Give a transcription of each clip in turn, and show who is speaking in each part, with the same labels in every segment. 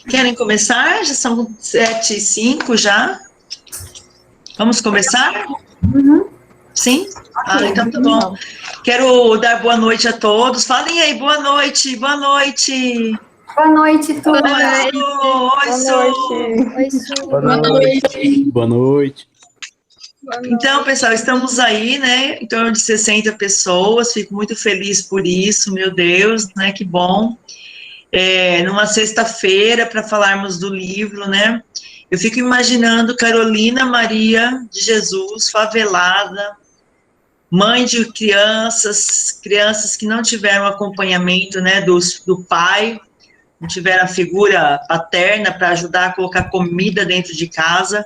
Speaker 1: Querem começar? Já são 7h05 já. Vamos começar?
Speaker 2: Uhum.
Speaker 1: Sim? Então tá bom. Quero dar boa noite a todos. Falem aí, boa noite, boa noite.
Speaker 2: Boa noite, Tuba.
Speaker 1: Oi, Su.
Speaker 3: Oi, Su.
Speaker 4: Boa noite. Boa noite.
Speaker 1: Então, pessoal, estamos aí, né, em torno de 60 pessoas, fico muito feliz por isso, meu Deus, né, que bom. Numa sexta-feira, para falarmos do livro, né, eu fico imaginando Carolina Maria de Jesus, favelada, mãe de crianças que não tiveram acompanhamento, né, do pai, não tiveram a figura paterna para ajudar a colocar comida dentro de casa.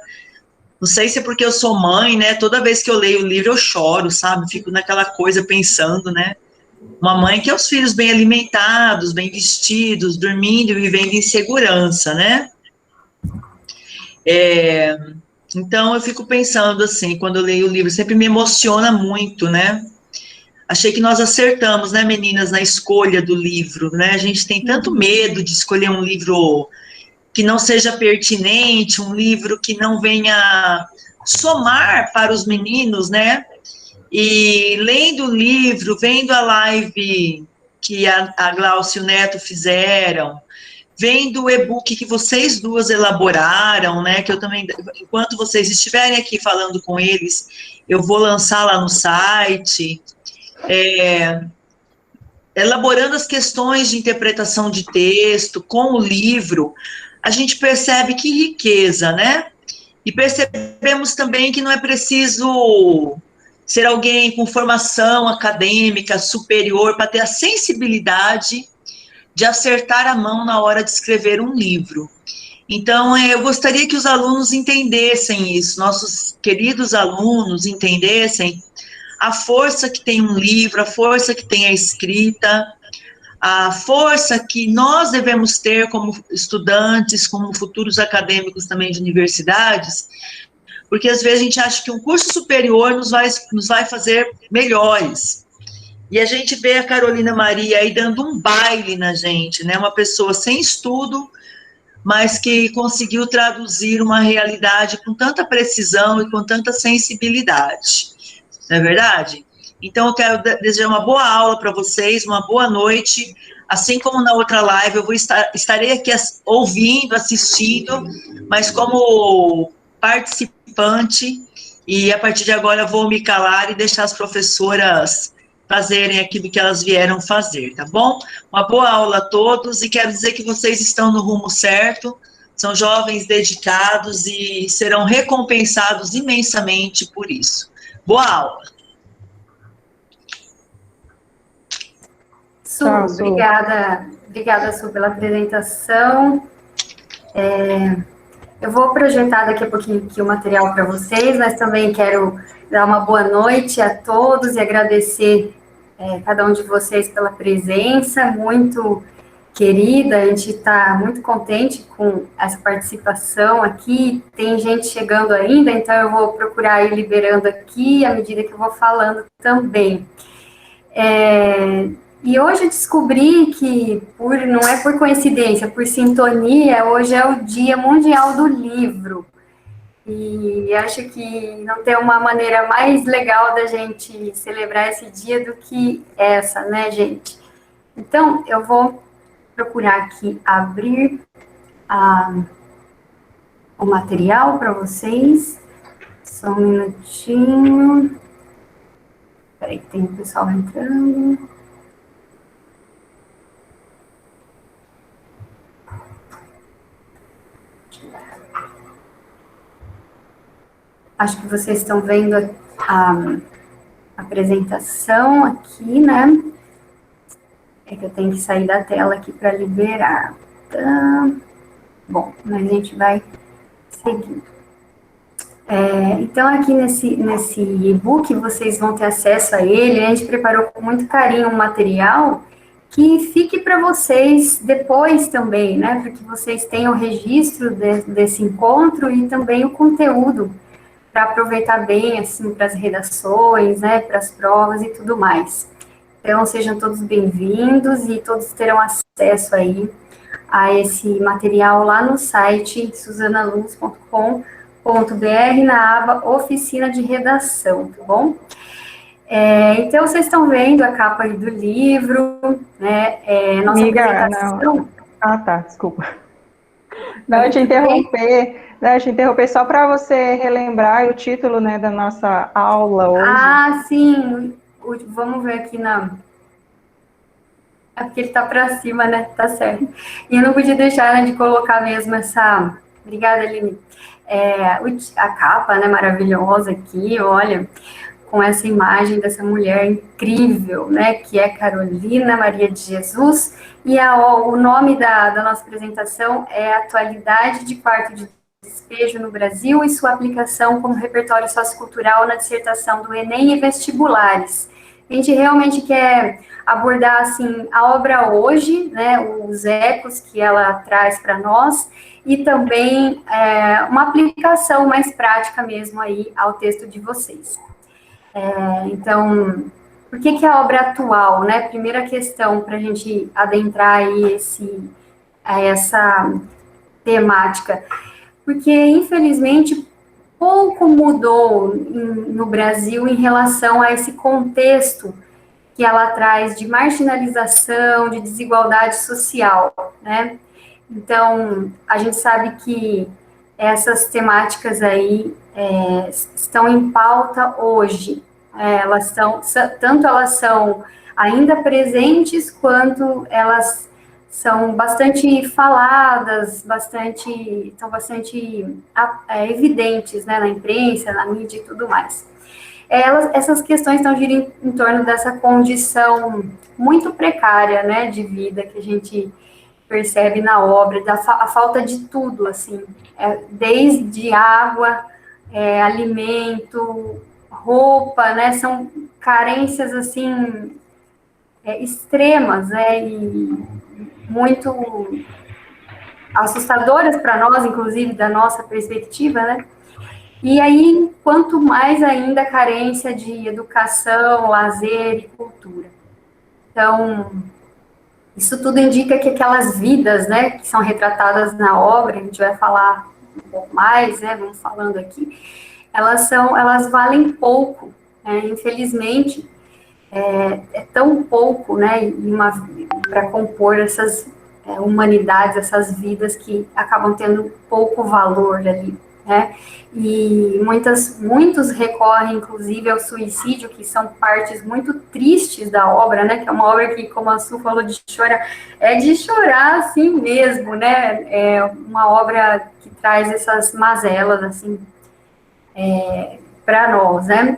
Speaker 1: Não sei se é porque eu sou mãe, né? Toda vez que eu leio o livro eu choro, sabe? Fico naquela coisa pensando, né? Uma mãe que é os filhos bem alimentados, bem vestidos, dormindo e vivendo em segurança, né? Então eu fico pensando assim, quando eu leio o livro, sempre me emociona muito, né? Achei que nós acertamos, né, meninas, na escolha do livro, né? A gente tem tanto medo de escolher um livro que não seja pertinente, um livro que não venha somar para os meninos, né? E lendo o livro, vendo a live que a Glaucia e o Neto fizeram, vendo o e-book que vocês duas elaboraram, né? Que eu também, enquanto vocês estiverem aqui falando com eles, eu vou lançar lá no site. Elaborando as questões de interpretação de texto com o livro, a gente percebe que riqueza, né? E percebemos também que não é preciso ser alguém com formação acadêmica superior para ter a sensibilidade de acertar a mão na hora de escrever um livro. Então, eu gostaria que os alunos entendessem isso, nossos queridos alunos entendessem a força que tem um livro, a força que tem a escrita, a força que nós devemos ter como estudantes, como futuros acadêmicos também de universidades, porque às vezes a gente acha que um curso superior nos vai fazer melhores. E a gente vê a Carolina Maria aí dando um baile na gente, né? Uma pessoa sem estudo, mas que conseguiu traduzir uma realidade com tanta precisão e com tanta sensibilidade. Não é verdade? Então, eu quero desejar uma boa aula para vocês, uma boa noite. Assim como na outra live, eu estarei aqui ouvindo, assistindo, mas como participante, e a partir de agora eu vou me calar e deixar as professoras fazerem aquilo que elas vieram fazer, tá bom? Uma boa aula a todos, e quero dizer que vocês estão no rumo certo, são jovens dedicados e serão recompensados imensamente por isso. Boa aula.
Speaker 2: Su, obrigada, Su, pela apresentação. Eu vou projetar daqui a pouquinho aqui o material para vocês, mas também quero dar uma boa noite a todos e agradecer cada um de vocês pela presença, muito querida, a gente está muito contente com essa participação aqui, tem gente chegando ainda, então eu vou procurar ir liberando aqui à medida que eu vou falando também. E hoje eu descobri que, não é por coincidência, por sintonia, hoje é o Dia Mundial do Livro. E acho que não tem uma maneira mais legal da gente celebrar esse dia do que essa, né, gente? Então, eu vou procurar aqui abrir o material para vocês. Só um minutinho. Peraí, tem o pessoal entrando. Acho que vocês estão vendo a apresentação aqui, né? É que eu tenho que sair da tela aqui para liberar. Tá. Bom, mas a gente vai seguir. Então, aqui nesse e-book, vocês vão ter acesso a ele. A gente preparou com muito carinho um material que fique para vocês depois também, né? Para que vocês tenham o registro desse encontro e também o conteúdo para aproveitar bem, assim, para as redações, né, para as provas e tudo mais. Então, sejam todos bem-vindos e todos terão acesso aí a esse material lá no site susanaluz.com.br, na aba Oficina de Redação, tá bom? Então, vocês estão vendo a capa aí do livro, né? Nossa
Speaker 3: Amiga,
Speaker 2: apresentação...
Speaker 3: não. Ah, tá, desculpa. Não, eu te interromper só para você relembrar o título, né, da nossa aula hoje.
Speaker 2: Ah, sim, vamos ver aqui na... É porque ele tá para cima, né? Tá certo. E eu não podia deixar, né, de colocar mesmo essa... Obrigada, Aline. A capa, né, maravilhosa aqui, olha, com essa imagem dessa mulher incrível, né, que é Carolina Maria de Jesus, e o nome da nossa apresentação é Atualidade de Quarto de Despejo no Brasil e sua aplicação como repertório sociocultural na dissertação do Enem e vestibulares. A gente realmente quer abordar, assim, a obra hoje, né, os ecos que ela traz para nós, e também uma aplicação mais prática mesmo aí ao texto de vocês. Então, por que a obra atual, né? Primeira questão para a gente adentrar aí essa temática. Porque, infelizmente, pouco mudou no Brasil em relação a esse contexto que ela traz de marginalização, de desigualdade social, né? Então, a gente sabe que essas temáticas aí estão em pauta hoje. Tanto elas são ainda presentes, quanto elas são bastante faladas, estão bastante evidentes, né, na imprensa, na mídia e tudo mais. Essas questões estão girando em torno dessa condição muito precária, né, de vida que a gente percebe na obra, a falta de tudo, assim, desde água, alimento, roupa, né, são carências, assim, extremas, né, e muito assustadoras para nós, inclusive, da nossa perspectiva, né, e aí, quanto mais ainda a carência de educação, lazer e cultura. Então, isso tudo indica que aquelas vidas, né, que são retratadas na obra, a gente vai falar um pouco mais, né, vamos falando aqui, elas valem pouco, né, infelizmente, é tão pouco, né, para compor essas humanidades, essas vidas que acabam tendo pouco valor ali, né, e muitos recorrem, inclusive, ao suicídio, que são partes muito tristes da obra, né, que é uma obra que, como a Su falou de chorar, é de chorar assim mesmo, né, é uma obra que traz essas mazelas, assim, para nós, né.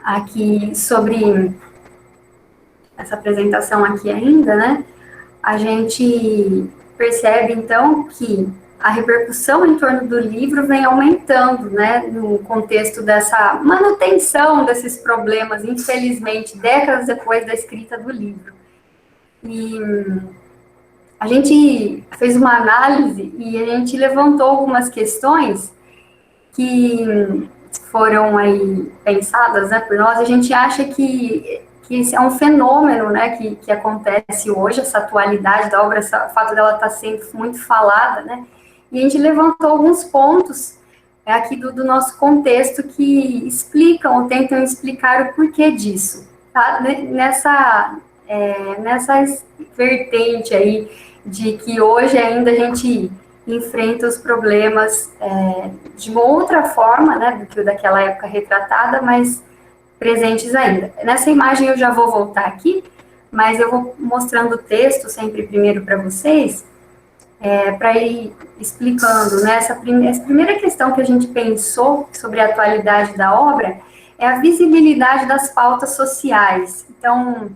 Speaker 2: Aqui, sobre essa apresentação aqui ainda, né, a gente percebe, então, que a repercussão em torno do livro vem aumentando, né, no contexto dessa manutenção desses problemas, infelizmente, décadas depois da escrita do livro. E a gente fez uma análise e a gente levantou algumas questões que foram aí pensadas, né, por nós. A gente acha que esse é um fenômeno, né, que acontece hoje, essa atualidade da obra, o fato dela estar sendo muito falada, né, e a gente levantou alguns pontos aqui do nosso contexto que explicam ou tentam explicar o porquê disso, tá? Nessa vertente aí de que hoje ainda a gente enfrenta os problemas de uma outra forma, né, do que o daquela época retratada, mas presentes ainda. Nessa imagem eu já vou voltar aqui, mas eu vou mostrando o texto sempre primeiro para vocês, para ir explicando, né, essa primeira questão que a gente pensou sobre a atualidade da obra é a visibilidade das pautas sociais. Então,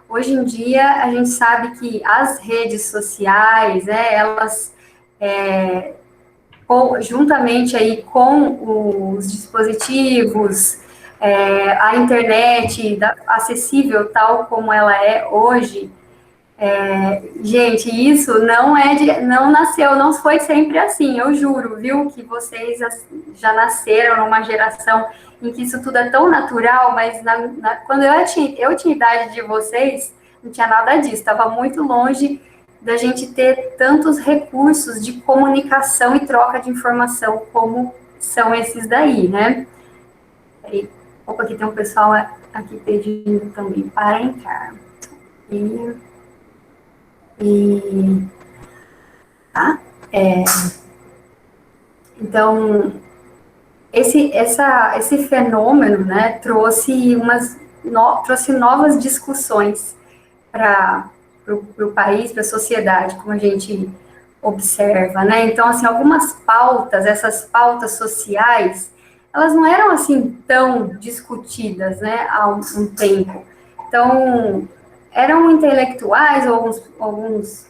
Speaker 2: hoje em dia, a gente sabe que as redes sociais, elas, juntamente aí com os dispositivos, a internet acessível tal como ela é hoje, Gente, isso não nasceu, não foi sempre assim, eu juro, viu, que vocês já nasceram numa geração em que isso tudo é tão natural, mas quando eu tinha idade de vocês, não tinha nada disso, estava muito longe da gente ter tantos recursos de comunicação e troca de informação como são esses daí, né? Peraí, opa, aqui tem um pessoal aqui pedindo também para entrar. Tá? Então, esse fenômeno, né, trouxe novas discussões para o país, para a sociedade, como a gente observa, né? Então, assim, algumas pautas, essas pautas sociais, elas não eram assim tão discutidas, né, há um tempo. Então, eram intelectuais, alguns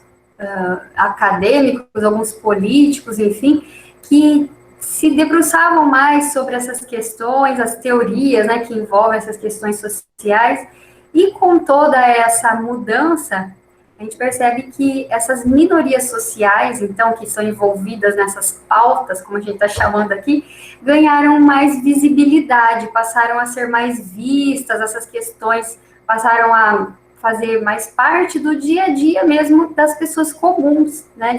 Speaker 2: acadêmicos, alguns políticos, enfim, que se debruçavam mais sobre essas questões, as teorias, né, que envolvem essas questões sociais, e com toda essa mudança, a gente percebe que essas minorias sociais, então, que são envolvidas nessas pautas, como a gente está chamando aqui, ganharam mais visibilidade, passaram a ser mais vistas, essas questões passaram a fazer mais parte do dia a dia mesmo das pessoas comuns, né,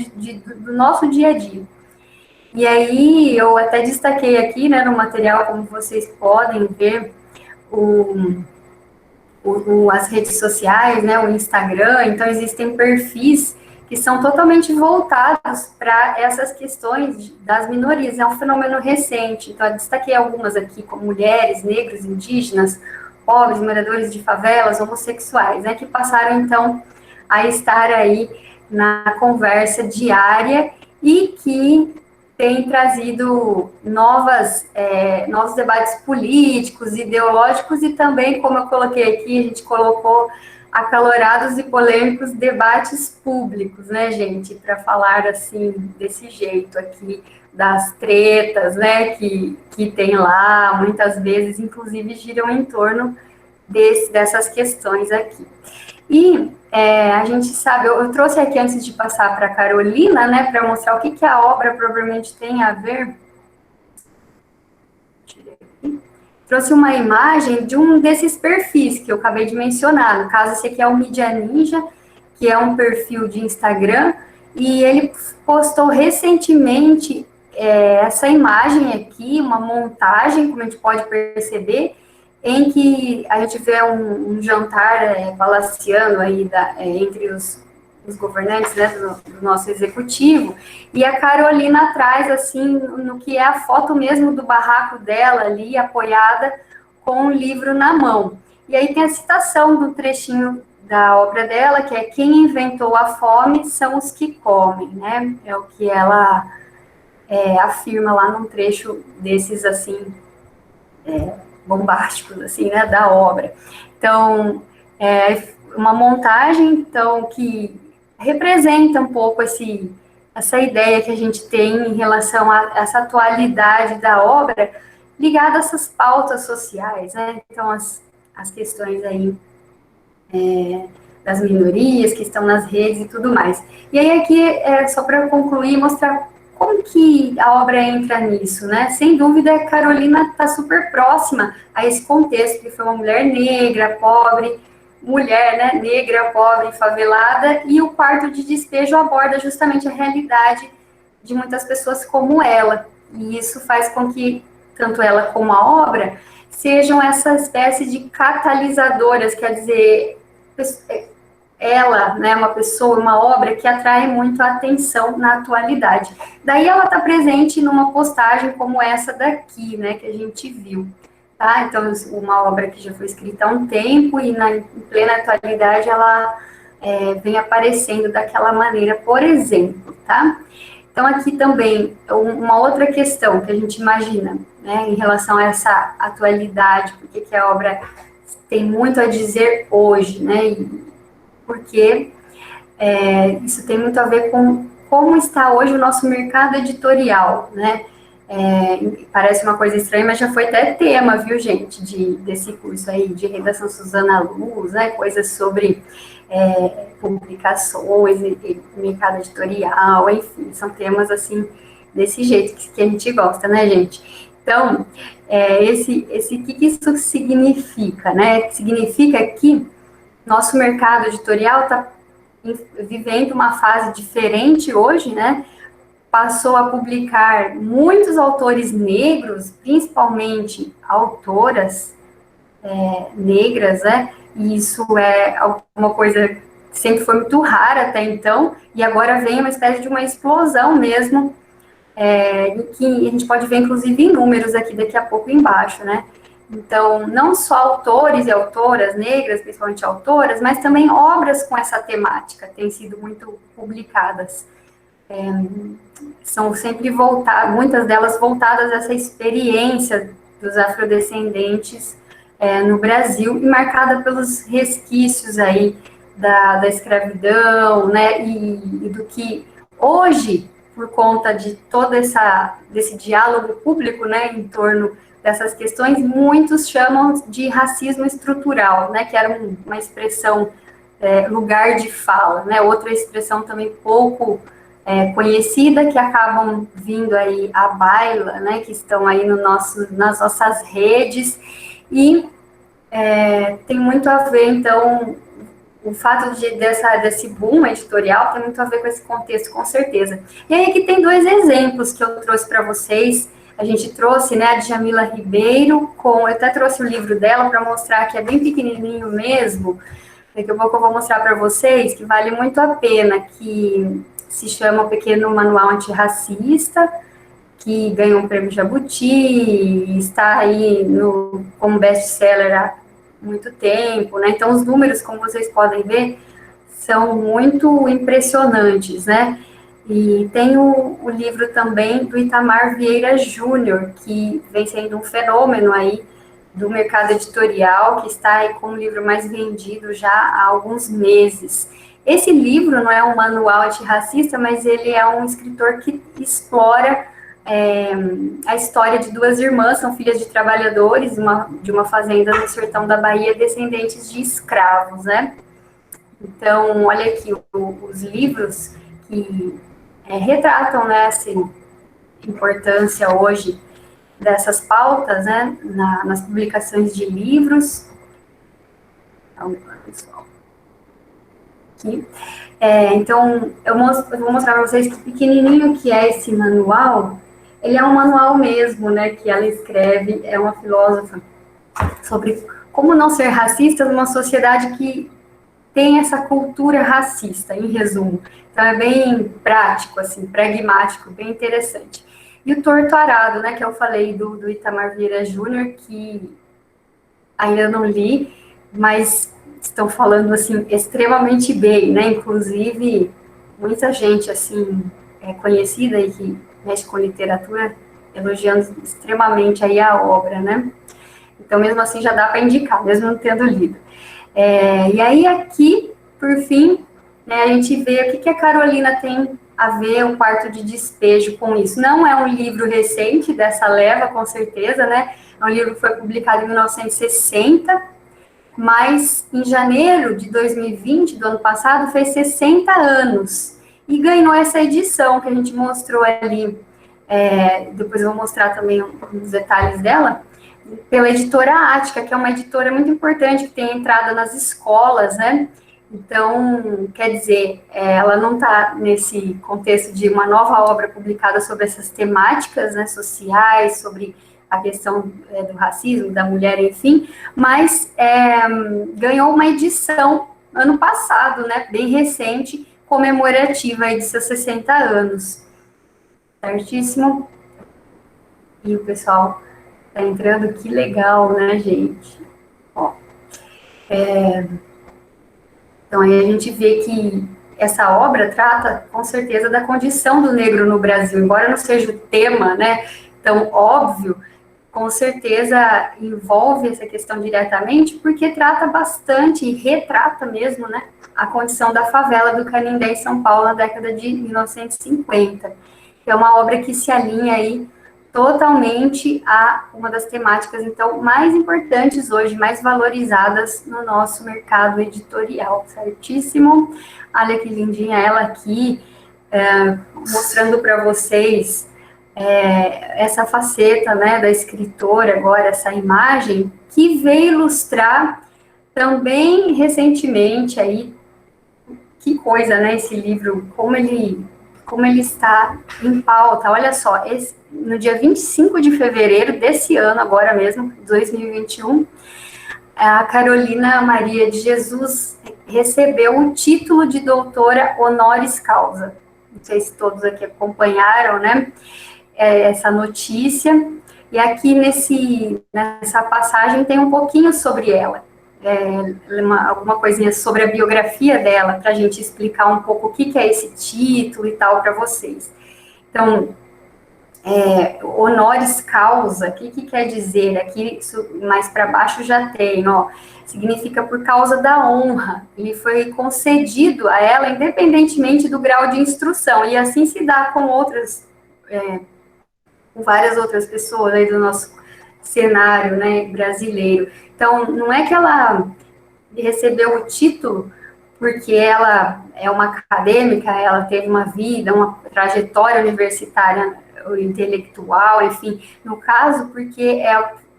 Speaker 2: do nosso dia a dia. E aí, eu até destaquei aqui, né, no material, como vocês podem ver, as redes sociais, né, o Instagram, então existem perfis que são totalmente voltados para essas questões das minorias, é um fenômeno recente, então eu destaquei algumas aqui, como mulheres, negros, indígenas, pobres, moradores de favelas, homossexuais, né, que passaram, então, a estar aí na conversa diária e que tem trazido novos debates políticos, ideológicos e também, como eu coloquei aqui, a gente colocou acalorados e polêmicos debates públicos, né, gente, para falar assim, desse jeito aqui, das tretas, né, que tem lá, muitas vezes, inclusive, giram em torno dessas questões aqui. E a gente sabe, eu trouxe aqui antes de passar para a Carolina, né, para mostrar o que a obra propriamente tem a ver. Trouxe uma imagem de um desses perfis que eu acabei de mencionar. No caso, esse aqui é o Mídia Ninja, que é um perfil de Instagram, e ele postou recentemente essa imagem aqui, uma montagem, como a gente pode perceber, em que a gente vê um jantar palaciano aí entre os governantes, né, do nosso executivo, e a Carolina traz, assim, no que é a foto mesmo do barraco dela ali, apoiada com um livro na mão. E aí tem a citação do trechinho da obra dela, que é: quem inventou a fome são os que comem, né, é o que ela afirma lá num trecho desses, assim, bombásticos, assim, né, da obra. Então, uma montagem, então, que representa um pouco essa ideia que a gente tem em relação a essa atualidade da obra, ligada a essas pautas sociais, né, então, as questões aí das minorias que estão nas redes e tudo mais. E aí aqui, só para concluir, mostrar como que a obra entra nisso, né? Sem dúvida, a Carolina está super próxima a esse contexto, que foi uma mulher negra, pobre, mulher, né, negra, pobre, favelada, e o Quarto de Despejo aborda justamente a realidade de muitas pessoas como ela, e isso faz com que tanto ela como a obra sejam essa espécie de catalisadoras, quer dizer, ela, né, uma pessoa, uma obra que atrai muito a atenção na atualidade. Daí ela está presente numa postagem como essa daqui, né, que a gente viu, tá? Então, uma obra que já foi escrita há um tempo e em plena atualidade ela vem aparecendo daquela maneira, por exemplo, tá? Então, aqui também, uma outra questão que a gente imagina, né, em relação a essa atualidade, porque que a obra tem muito a dizer hoje, né, porque isso tem muito a ver com como está hoje o nosso mercado editorial, né? Parece uma coisa estranha, mas já foi até tema, viu, gente, desse curso aí, de redação Suzana Luz, né, coisas sobre publicações, mercado editorial, enfim, são temas, assim, desse jeito que a gente gosta, né, gente? Então, o que isso significa, né? Significa que nosso mercado editorial está vivendo uma fase diferente hoje, né? Passou a publicar muitos autores negros, principalmente autoras negras, né? E isso é uma coisa que sempre foi muito rara até então, e agora vem uma espécie de uma explosão mesmo, que a gente pode ver, inclusive, em números aqui daqui a pouco embaixo, né? Então, não só autores e autoras negras, principalmente autoras, mas também obras com essa temática têm sido muito publicadas. São sempre muitas delas voltadas a essa experiência dos afrodescendentes no Brasil, e marcada pelos resquícios aí da escravidão, né, e do que hoje, por conta de todo desse diálogo público, né, em torno dessas questões, muitos chamam de racismo estrutural, né, que era uma expressão, lugar de fala, né, outra expressão também pouco conhecida, que acabam vindo aí à baila, né, que estão aí nas nossas redes, e tem muito a ver, então, o fato desse boom editorial tem muito a ver com esse contexto, com certeza. E aí aqui tem 2 exemplos que eu trouxe para vocês. A gente trouxe, né, a Djamila Ribeiro, eu até trouxe o livro dela para mostrar que é bem pequenininho mesmo. Daqui a pouco eu vou mostrar para vocês que vale muito a pena, que se chama Pequeno Manual Antirracista, que ganhou um prêmio Jabuti, está aí como best-seller há muito tempo, né? Então, os números, como vocês podem ver, são muito impressionantes, né? E tem o livro também do Itamar Vieira Júnior, que vem sendo um fenômeno aí do mercado editorial, que está aí como o livro mais vendido já há alguns meses. Esse livro não é um manual antirracista, mas ele é um escritor que explora a história de 2 irmãs, são filhas de trabalhadores de uma fazenda no sertão da Bahia, descendentes de escravos, né? Então, olha aqui os livros que retratam, né, essa importância hoje dessas pautas, né, nas publicações de livros. Então, pessoal, aqui. Então, eu vou mostrar para vocês que pequenininho que é esse manual. Ele é um manual mesmo, né, que ela escreve, é uma filósofa, sobre como não ser racista numa sociedade que tem essa cultura racista, em resumo. Então, é bem prático, assim, pragmático, bem interessante. E o Torto Arado, né, que eu falei do Itamar Vieira Júnior, que ainda não li, mas estão falando, assim, extremamente bem, né, inclusive muita gente, assim, conhecida e que mexe com literatura, elogiando extremamente aí a obra, né? Então, mesmo assim, já dá para indicar, mesmo não tendo lido. E aí, aqui, por fim, né, a gente vê o que a Carolina tem a ver, um quarto de despejo com isso. Não é um livro recente dessa leva, com certeza, né? É um livro que foi publicado em 1960, mas em janeiro de 2020, do ano passado, fez 60 anos. E ganhou essa edição que a gente mostrou ali, depois eu vou mostrar também uns detalhes dela, pela editora Ática, que é uma editora muito importante, que tem entrada nas escolas, né? Então, quer dizer, ela não está nesse contexto de uma nova obra publicada sobre essas temáticas, né, sociais, sobre a questão do racismo, da mulher, enfim, mas ganhou uma edição ano passado, né, bem recente, comemorativa aí de seus 60 anos. Certíssimo? E o pessoal tá entrando, que legal, né, gente? Ó, então, aí a gente vê que essa obra trata, com certeza, da condição do negro no Brasil, embora não seja o tema, né, tão óbvio, com certeza envolve essa questão diretamente, porque trata bastante, e retrata mesmo, né, a condição da favela do Canindé em São Paulo na década de 1950. É uma obra que se alinha aí totalmente a uma das temáticas, então, mais importantes hoje, mais valorizadas no nosso mercado editorial, certíssimo? Olha que lindinha ela aqui, mostrando para vocês essa faceta, né, da escritora agora, essa imagem, que veio ilustrar também recentemente aí, que coisa, né, esse livro, como ele está em pauta. Olha só, no dia 25 de fevereiro desse ano, agora mesmo, 2021, a Carolina Maria de Jesus recebeu o título de doutora honoris causa. Não sei se todos aqui acompanharam, né, essa notícia. E aqui nessa passagem tem um pouquinho sobre ela. Alguma coisinha sobre a biografia dela, para a gente explicar um pouco o que é esse título e tal para vocês. Então, honoris causa, o que quer dizer? Aqui, mais para baixo já tem, ó, significa por causa da honra. Ele foi concedido a ela independentemente do grau de instrução, e assim se dá com com várias outras pessoas aí do nosso cenário, né, brasileiro. Então, não é que ela recebeu o título porque ela é uma acadêmica, ela teve uma vida, uma trajetória universitária, intelectual, enfim. No caso, porque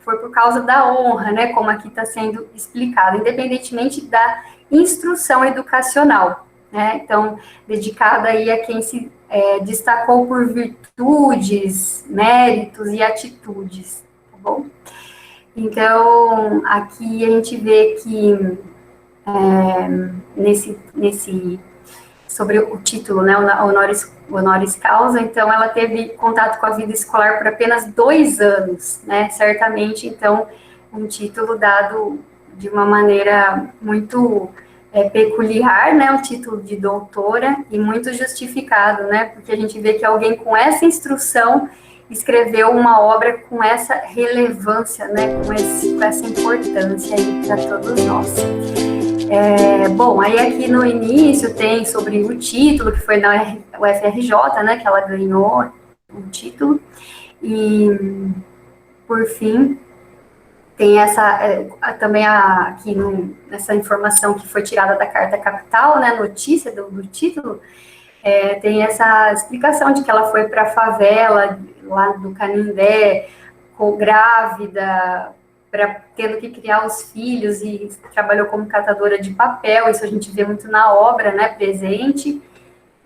Speaker 2: foi por causa da honra, né, como aqui está sendo explicado, independentemente da instrução educacional, né. Então, dedicada aí a quem se destacou por virtudes, méritos e atitudes, tá bom? Então, aqui a gente vê que sobre o título, né, honoris causa, então ela teve contato com a vida escolar por apenas 2 anos, né, certamente, então, um título dado de uma maneira muito peculiar, né, o título de doutora, e muito justificado, né, porque a gente vê que alguém com essa instrução escreveu uma obra com essa relevância, né, com essa importância aí para todos nós. Bom, aí aqui no início tem sobre o título, que foi na UFRJ, né, que ela ganhou o título, e, por fim, tem também aqui nessa informação que foi tirada da Carta Capital, né, notícia do título, tem essa explicação de que ela foi para a favela, lá do Canindé, grávida, tendo que criar os filhos, e trabalhou como catadora de papel. Isso a gente vê muito na obra, né, presente.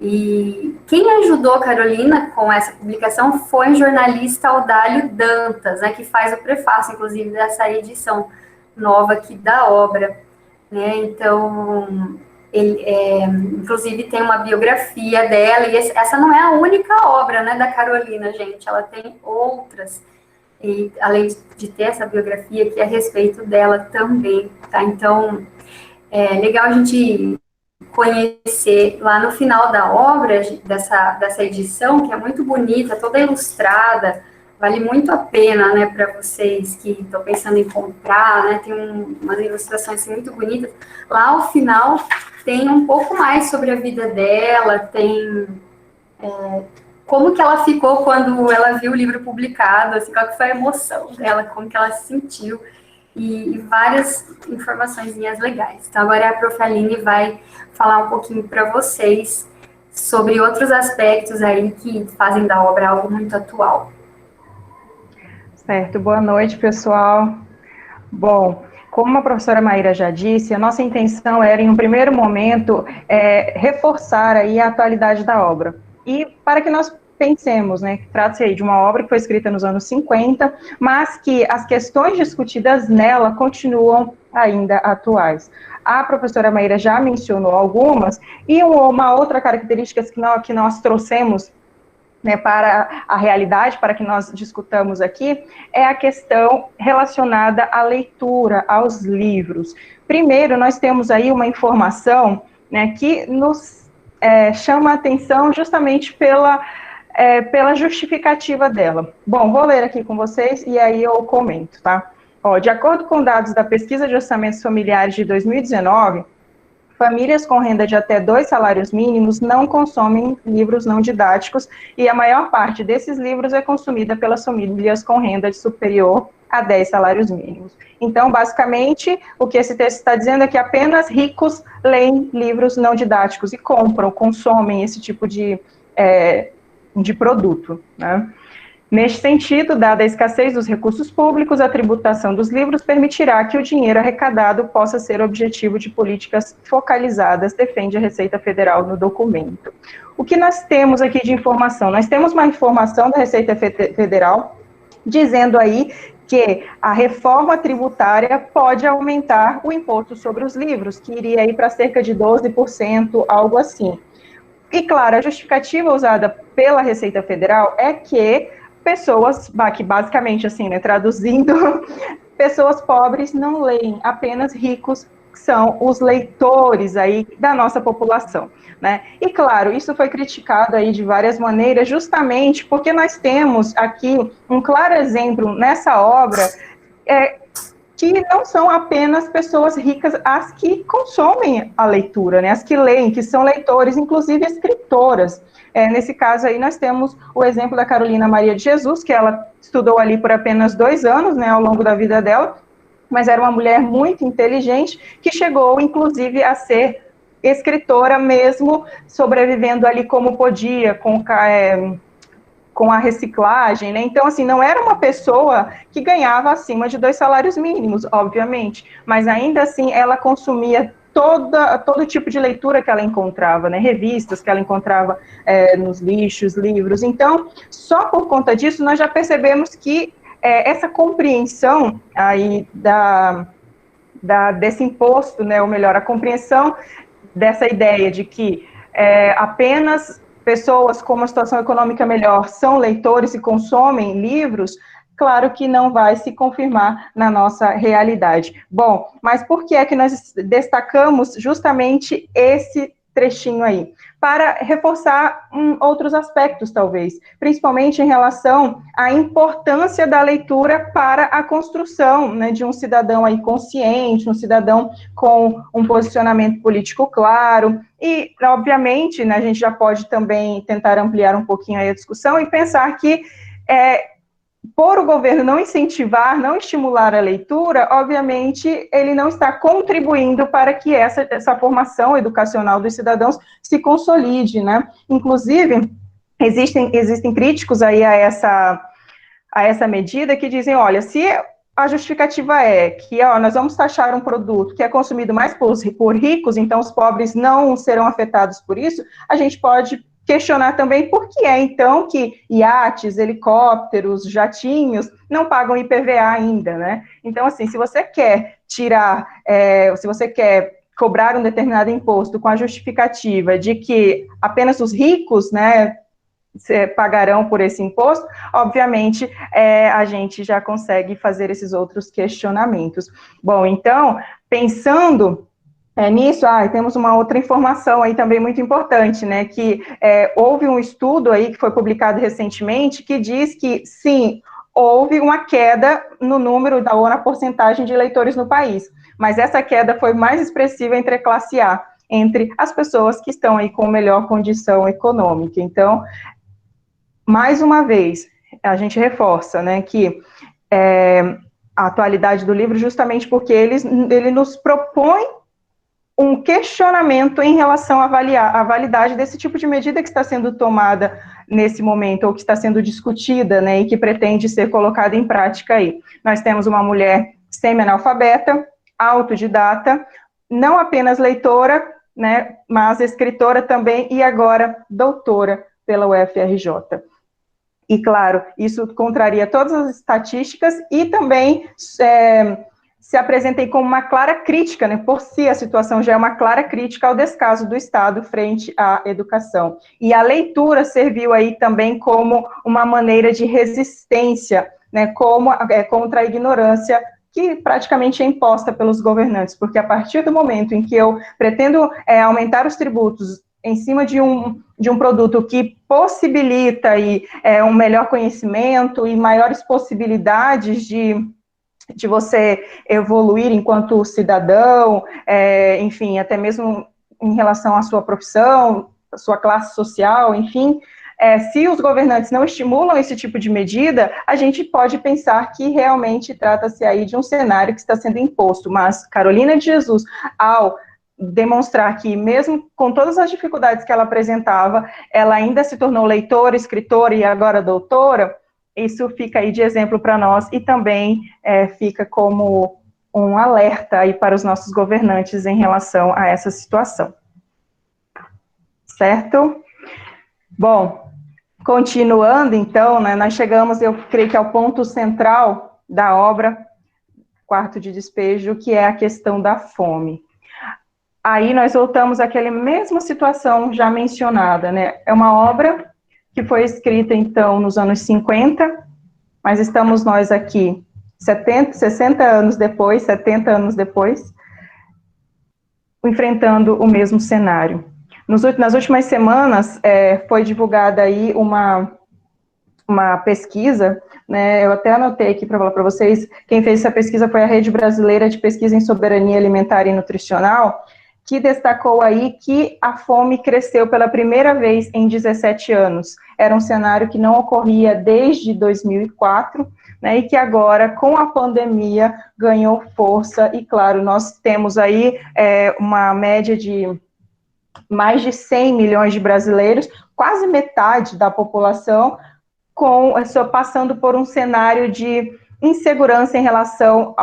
Speaker 2: E quem ajudou a Carolina com essa publicação foi o jornalista Audálio Dantas, né, que faz o prefácio, inclusive, dessa edição nova aqui da obra, né. Então, ele, inclusive, tem uma biografia dela, e essa não é a única obra, né, da Carolina, gente, ela tem outras, e além de ter essa biografia que é a respeito dela também, tá? Então, é legal a gente conhecer lá no final da obra, dessa edição, que é muito bonita, toda ilustrada, vale muito a pena, né, para vocês que estão pensando em comprar, né, tem umas ilustrações assim, muito bonitas. Lá ao final tem um pouco mais sobre a vida dela, tem como que ela ficou quando ela viu o livro publicado, assim, qual que foi a emoção dela, como que ela se sentiu, e várias informaçõezinhas legais. Então, agora a Prof. Aline vai falar um pouquinho para vocês sobre outros aspectos aí que fazem da obra algo muito atual.
Speaker 3: Certo, boa noite, pessoal. Bom, como a professora Maíra já disse, a nossa intenção era, em um primeiro momento, reforçar aí a atualidade da obra. E para que nós pensemos, né, que trata-se aí de uma obra que foi escrita nos anos 50, mas que as questões discutidas nela continuam ainda atuais. A professora Maíra já mencionou algumas, e uma outra característica que nós trouxemos, né, para a realidade, para que nós discutamos aqui, é a questão relacionada à leitura, aos livros. Primeiro, nós temos aí uma informação, né, que nos chama a atenção justamente pela justificativa dela. Bom, vou ler aqui com vocês e aí eu comento, tá? Ó, de acordo com dados da Pesquisa de Orçamentos Familiares de 2019, famílias com renda de até 2 salários mínimos não consomem livros não didáticos e a maior parte desses livros é consumida pelas famílias com renda superior a 10 salários mínimos. Então, basicamente, o que esse texto está dizendo é que apenas ricos leem livros não didáticos e compram, consomem esse tipo de produto, né? Neste sentido, dada a escassez dos recursos públicos, a tributação dos livros permitirá que o dinheiro arrecadado possa ser objetivo de políticas focalizadas, defende a Receita Federal no documento. O que nós temos aqui de informação? Nós temos uma informação da Receita Federal dizendo aí que a reforma tributária pode aumentar o imposto sobre os livros, que iria aí para cerca de 12%, algo assim. E, claro, a justificativa usada pela Receita Federal é que pessoas, que basicamente, assim, né, traduzindo, pessoas pobres não leem, apenas ricos são os leitores aí da nossa população, né? E, claro, isso foi criticado aí de várias maneiras, justamente porque nós temos aqui um claro exemplo nessa obra, que não são apenas pessoas ricas as que consomem a leitura, né, as que leem, que são leitores, inclusive escritoras. Nesse caso aí, nós temos o exemplo da Carolina Maria de Jesus, que ela estudou ali por apenas 2 anos, né, ao longo da vida dela, mas era uma mulher muito inteligente, que chegou, inclusive, a ser escritora, mesmo sobrevivendo ali como podia, com a reciclagem, né? Então, assim, não era uma pessoa que ganhava acima de 2 salários mínimos, obviamente, mas ainda assim ela consumia todo tipo de leitura que ela encontrava, né? Revistas que ela encontrava nos lixos, livros. Então, só por conta disso, nós já percebemos que essa compreensão aí desse imposto, né? Ou melhor, a compreensão dessa ideia de que apenas pessoas com uma situação econômica melhor são leitores e consomem livros, claro que não vai se confirmar na nossa realidade. Bom, mas por que é que nós destacamos justamente esse trechinho aí? Para reforçar outros aspectos, talvez, principalmente em relação à importância da leitura para a construção, né, de um cidadão aí consciente, um cidadão com um posicionamento político claro, e, obviamente, né, a gente já pode também tentar ampliar um pouquinho aí a discussão e pensar que por o governo não incentivar, não estimular a leitura, obviamente, ele não está contribuindo para que essa formação educacional dos cidadãos se consolide, né? Inclusive, existem críticos aí a essa medida que dizem, olha, se a justificativa é que nós vamos taxar um produto que é consumido mais por ricos, então os pobres não serão afetados por isso, a gente pode questionar também por que então, que iates, helicópteros, jatinhos não pagam IPVA ainda, né? Então, assim, se você quer se você quer cobrar um determinado imposto com a justificativa de que apenas os ricos, né, pagarão por esse imposto, obviamente, a gente já consegue fazer esses outros questionamentos. Bom, então, pensando nisso, temos uma outra informação aí também muito importante, né, que houve um estudo aí que foi publicado recentemente que diz que, sim, houve uma queda no número ou na porcentagem de leitores no país, mas essa queda foi mais expressiva entre a classe A, entre as pessoas que estão aí com melhor condição econômica. Então, mais uma vez, a gente reforça, né, que a atualidade do livro, justamente porque ele nos propõe um questionamento em relação à validade desse tipo de medida que está sendo tomada nesse momento, ou que está sendo discutida, né, e que pretende ser colocada em prática aí. Nós temos uma mulher semi-analfabeta, autodidata, não apenas leitora, né, mas escritora também, e agora doutora pela UFRJ. E, claro, isso contraria todas as estatísticas e também se apresenta como uma clara crítica, né, por si a situação já é uma clara crítica ao descaso do Estado frente à educação. E a leitura serviu aí também como uma maneira de resistência, né, contra a ignorância que praticamente é imposta pelos governantes, porque a partir do momento em que eu pretendo aumentar os tributos em cima de um produto que possibilita aí, um melhor conhecimento e maiores possibilidades de de você evoluir enquanto cidadão, enfim, até mesmo em relação à sua profissão, à sua classe social, enfim, se os governantes não estimulam esse tipo de medida, a gente pode pensar que realmente trata-se aí de um cenário que está sendo imposto, mas Carolina de Jesus, ao demonstrar que, mesmo com todas as dificuldades que ela apresentava, ela ainda se tornou leitora, escritora e agora doutora, isso fica aí de exemplo para nós e também fica como um alerta aí para os nossos governantes em relação a essa situação. Certo? Bom, continuando então, né, nós chegamos, eu creio que ao ponto central da obra, Quarto de Despejo, que é a questão da fome. Aí nós voltamos àquela mesma situação já mencionada, né? É uma obra que foi escrita, então, nos anos 50, mas estamos nós aqui 60 anos depois, 70 anos depois, enfrentando o mesmo cenário. Nas últimas semanas, foi divulgada aí uma pesquisa, né, eu até anotei aqui para falar para vocês, quem fez essa pesquisa foi a Rede Brasileira de Pesquisa em Soberania Alimentar e Nutricional, que destacou aí que a fome cresceu pela primeira vez em 17 anos. Era um cenário que não ocorria desde 2004, né, e que agora, com a pandemia, ganhou força, e claro, nós temos aí uma média de mais de 100 milhões de brasileiros, quase metade da população, passando por um cenário de insegurança em relação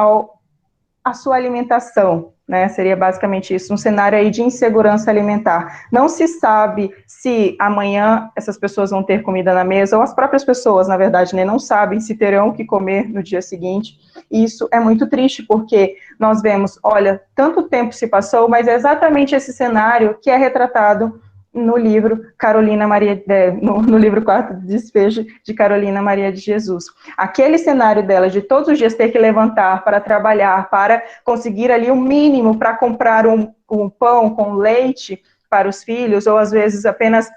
Speaker 3: à sua alimentação, né, seria basicamente isso, um cenário aí de insegurança alimentar. Não se sabe se amanhã essas pessoas vão ter comida na mesa, ou as próprias pessoas, na verdade, né, não sabem se terão que comer no dia seguinte. E isso é muito triste, porque nós vemos, olha, tanto tempo se passou, mas é exatamente esse cenário que é retratado no livro no livro Quarto de Despejo, de Carolina Maria de Jesus. Aquele cenário dela, de todos os dias ter que levantar para trabalhar, para conseguir ali o mínimo para comprar um pão com leite para os filhos, ou às vezes apenas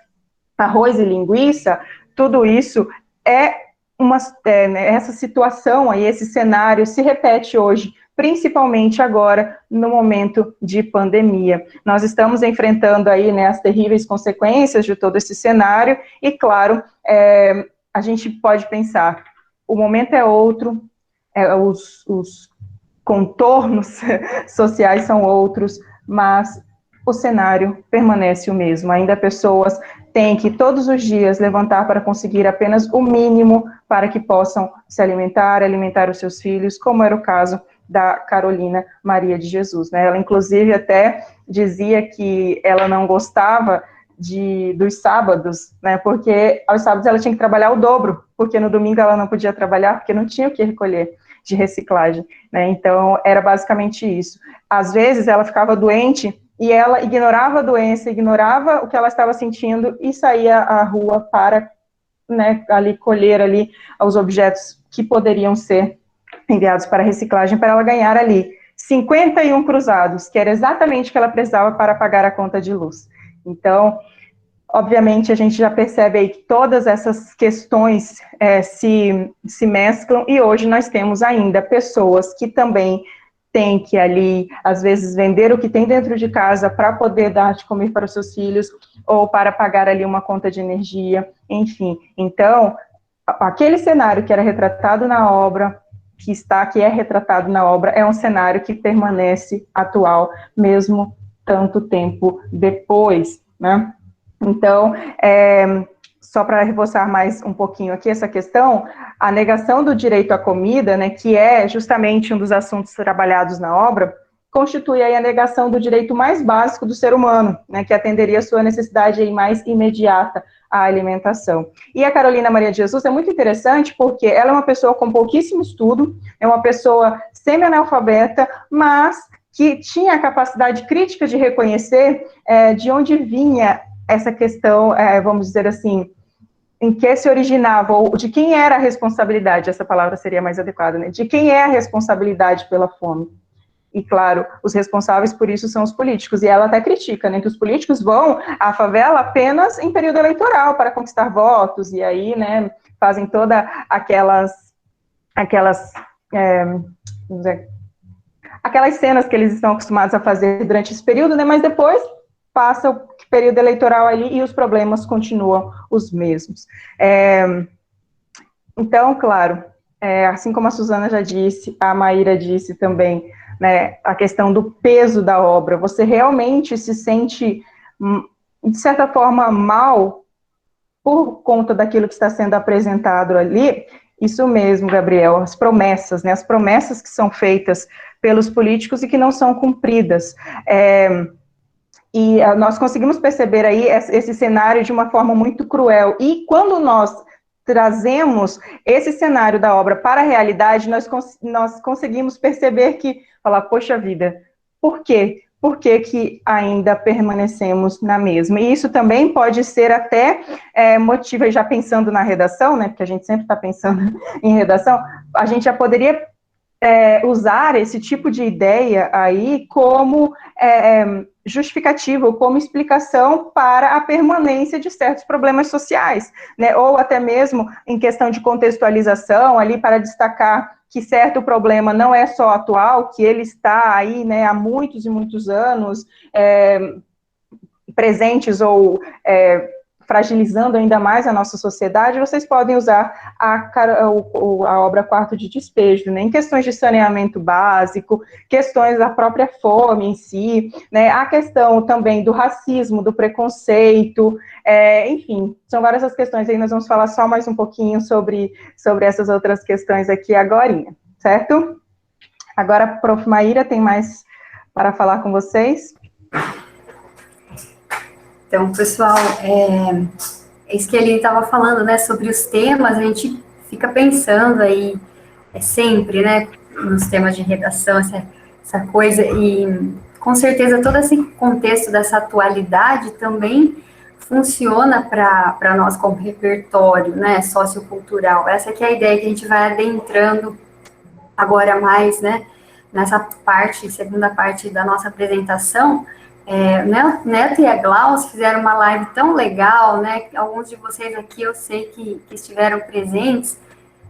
Speaker 3: arroz e linguiça, tudo isso essa situação aí, esse cenário se repete hoje, principalmente agora, no momento de pandemia. Nós estamos enfrentando aí, né, as terríveis consequências de todo esse cenário, e claro, a gente pode pensar, o momento é outro, os contornos sociais são outros, mas o cenário permanece o mesmo. Ainda pessoas têm que todos os dias levantar para conseguir apenas o mínimo para que possam se alimentar os seus filhos, como era o caso da Carolina Maria de Jesus, né? Ela, inclusive, até dizia que ela não gostava dos sábados, né? Porque aos sábados ela tinha que trabalhar o dobro, porque no domingo ela não podia trabalhar, porque não tinha o que recolher de reciclagem, né? Então, era basicamente isso. Às vezes, ela ficava doente e ela ignorava a doença, ignorava o que ela estava sentindo e saía à rua para, né, ali colher ali os objetos que poderiam ser enviados para reciclagem, para ela ganhar ali 51 cruzados, que era exatamente o que ela precisava para pagar a conta de luz. Então, obviamente, a gente já percebe aí que todas essas questões se mesclam, e hoje nós temos ainda pessoas que também têm que ali, às vezes, vender o que tem dentro de casa para poder dar de comer para os seus filhos, ou para pagar ali uma conta de energia, enfim. Então, aquele cenário que era retratado na obra, que é retratado na obra, é um cenário que permanece atual, mesmo tanto tempo depois, né? Então, só para reforçar mais um pouquinho aqui essa questão, a negação do direito à comida, né, que é justamente um dos assuntos trabalhados na obra, constitui aí a negação do direito mais básico do ser humano, né, que atenderia a sua necessidade aí mais imediata, a alimentação. E a Carolina Maria de Jesus é muito interessante porque ela é uma pessoa com pouquíssimo estudo, é uma pessoa semi-analfabeta, mas que tinha a capacidade crítica de reconhecer de onde vinha essa questão, vamos dizer assim, em que se originava, ou de quem era a responsabilidade, essa palavra seria mais adequada, né? De quem é a responsabilidade pela fome. E, claro, os responsáveis por isso são os políticos. E ela até critica, né, que os políticos vão à favela apenas em período eleitoral para conquistar votos, e aí, né, fazem toda aquelas vamos dizer, aquelas cenas que eles estão acostumados a fazer durante esse período, né? Mas depois passa o período eleitoral ali e os problemas continuam os mesmos. Então, claro, assim como a Suzana já disse, a Maíra disse também, né, a questão do peso da obra, você realmente se sente, de certa forma, mal por conta daquilo que está sendo apresentado ali. Isso mesmo, Gabriel, as promessas, né, as promessas que são feitas pelos políticos e que não são cumpridas. E nós conseguimos perceber aí esse cenário de uma forma muito cruel. E quando nós trazemos esse cenário da obra para a realidade, nós conseguimos perceber que, falar, poxa vida, por quê? Por que ainda permanecemos na mesma? E isso também pode ser até motivo, já pensando na redação, né, porque a gente sempre está pensando em redação, a gente já poderia usar esse tipo de ideia aí como justificativa, como explicação para a permanência de certos problemas sociais, né, ou até mesmo em questão de contextualização, ali para destacar que certo problema não é só atual, que ele está aí, né, há muitos e muitos anos presentes ou fragilizando ainda mais a nossa sociedade. Vocês podem usar a obra Quarto de Despejo, né, em questões de saneamento básico, questões da própria fome em si, né, a questão também do racismo, do preconceito, enfim, são várias as questões aí, nós vamos falar só mais um pouquinho sobre essas outras questões aqui agorinha, certo? Agora, prof. Maíra, tem mais para falar com vocês?
Speaker 2: Então, pessoal, isso que ele estava falando, né, sobre os temas, a gente fica pensando aí sempre, né, nos temas de redação, essa coisa, e com certeza todo esse contexto dessa atualidade também funciona para nós como repertório, né, sociocultural. Essa que é a ideia que a gente vai adentrando agora mais, né, nessa parte, segunda parte da nossa apresentação. Neto e a Glaucia fizeram uma live tão legal, né? Alguns de vocês aqui eu sei que estiveram presentes.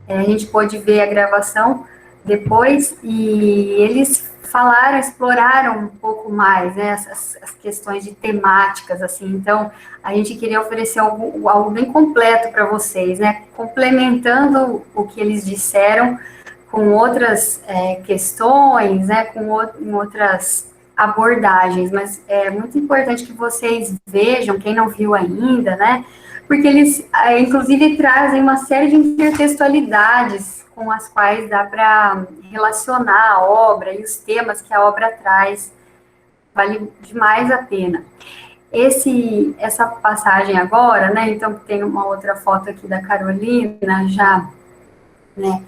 Speaker 2: A gente pôde ver a gravação depois e eles exploraram um pouco mais, né? As questões de temáticas, assim. Então, a gente queria oferecer algo bem completo para vocês, né? Complementando o que eles disseram com outras questões, né? Com outras abordagens, mas é muito importante que vocês vejam, quem não viu ainda, né, porque eles, inclusive, trazem uma série de intertextualidades com as quais dá para relacionar a obra e os temas que a obra traz, vale demais a pena. Essa passagem agora, né, então tem uma outra foto aqui da Carolina, já, né,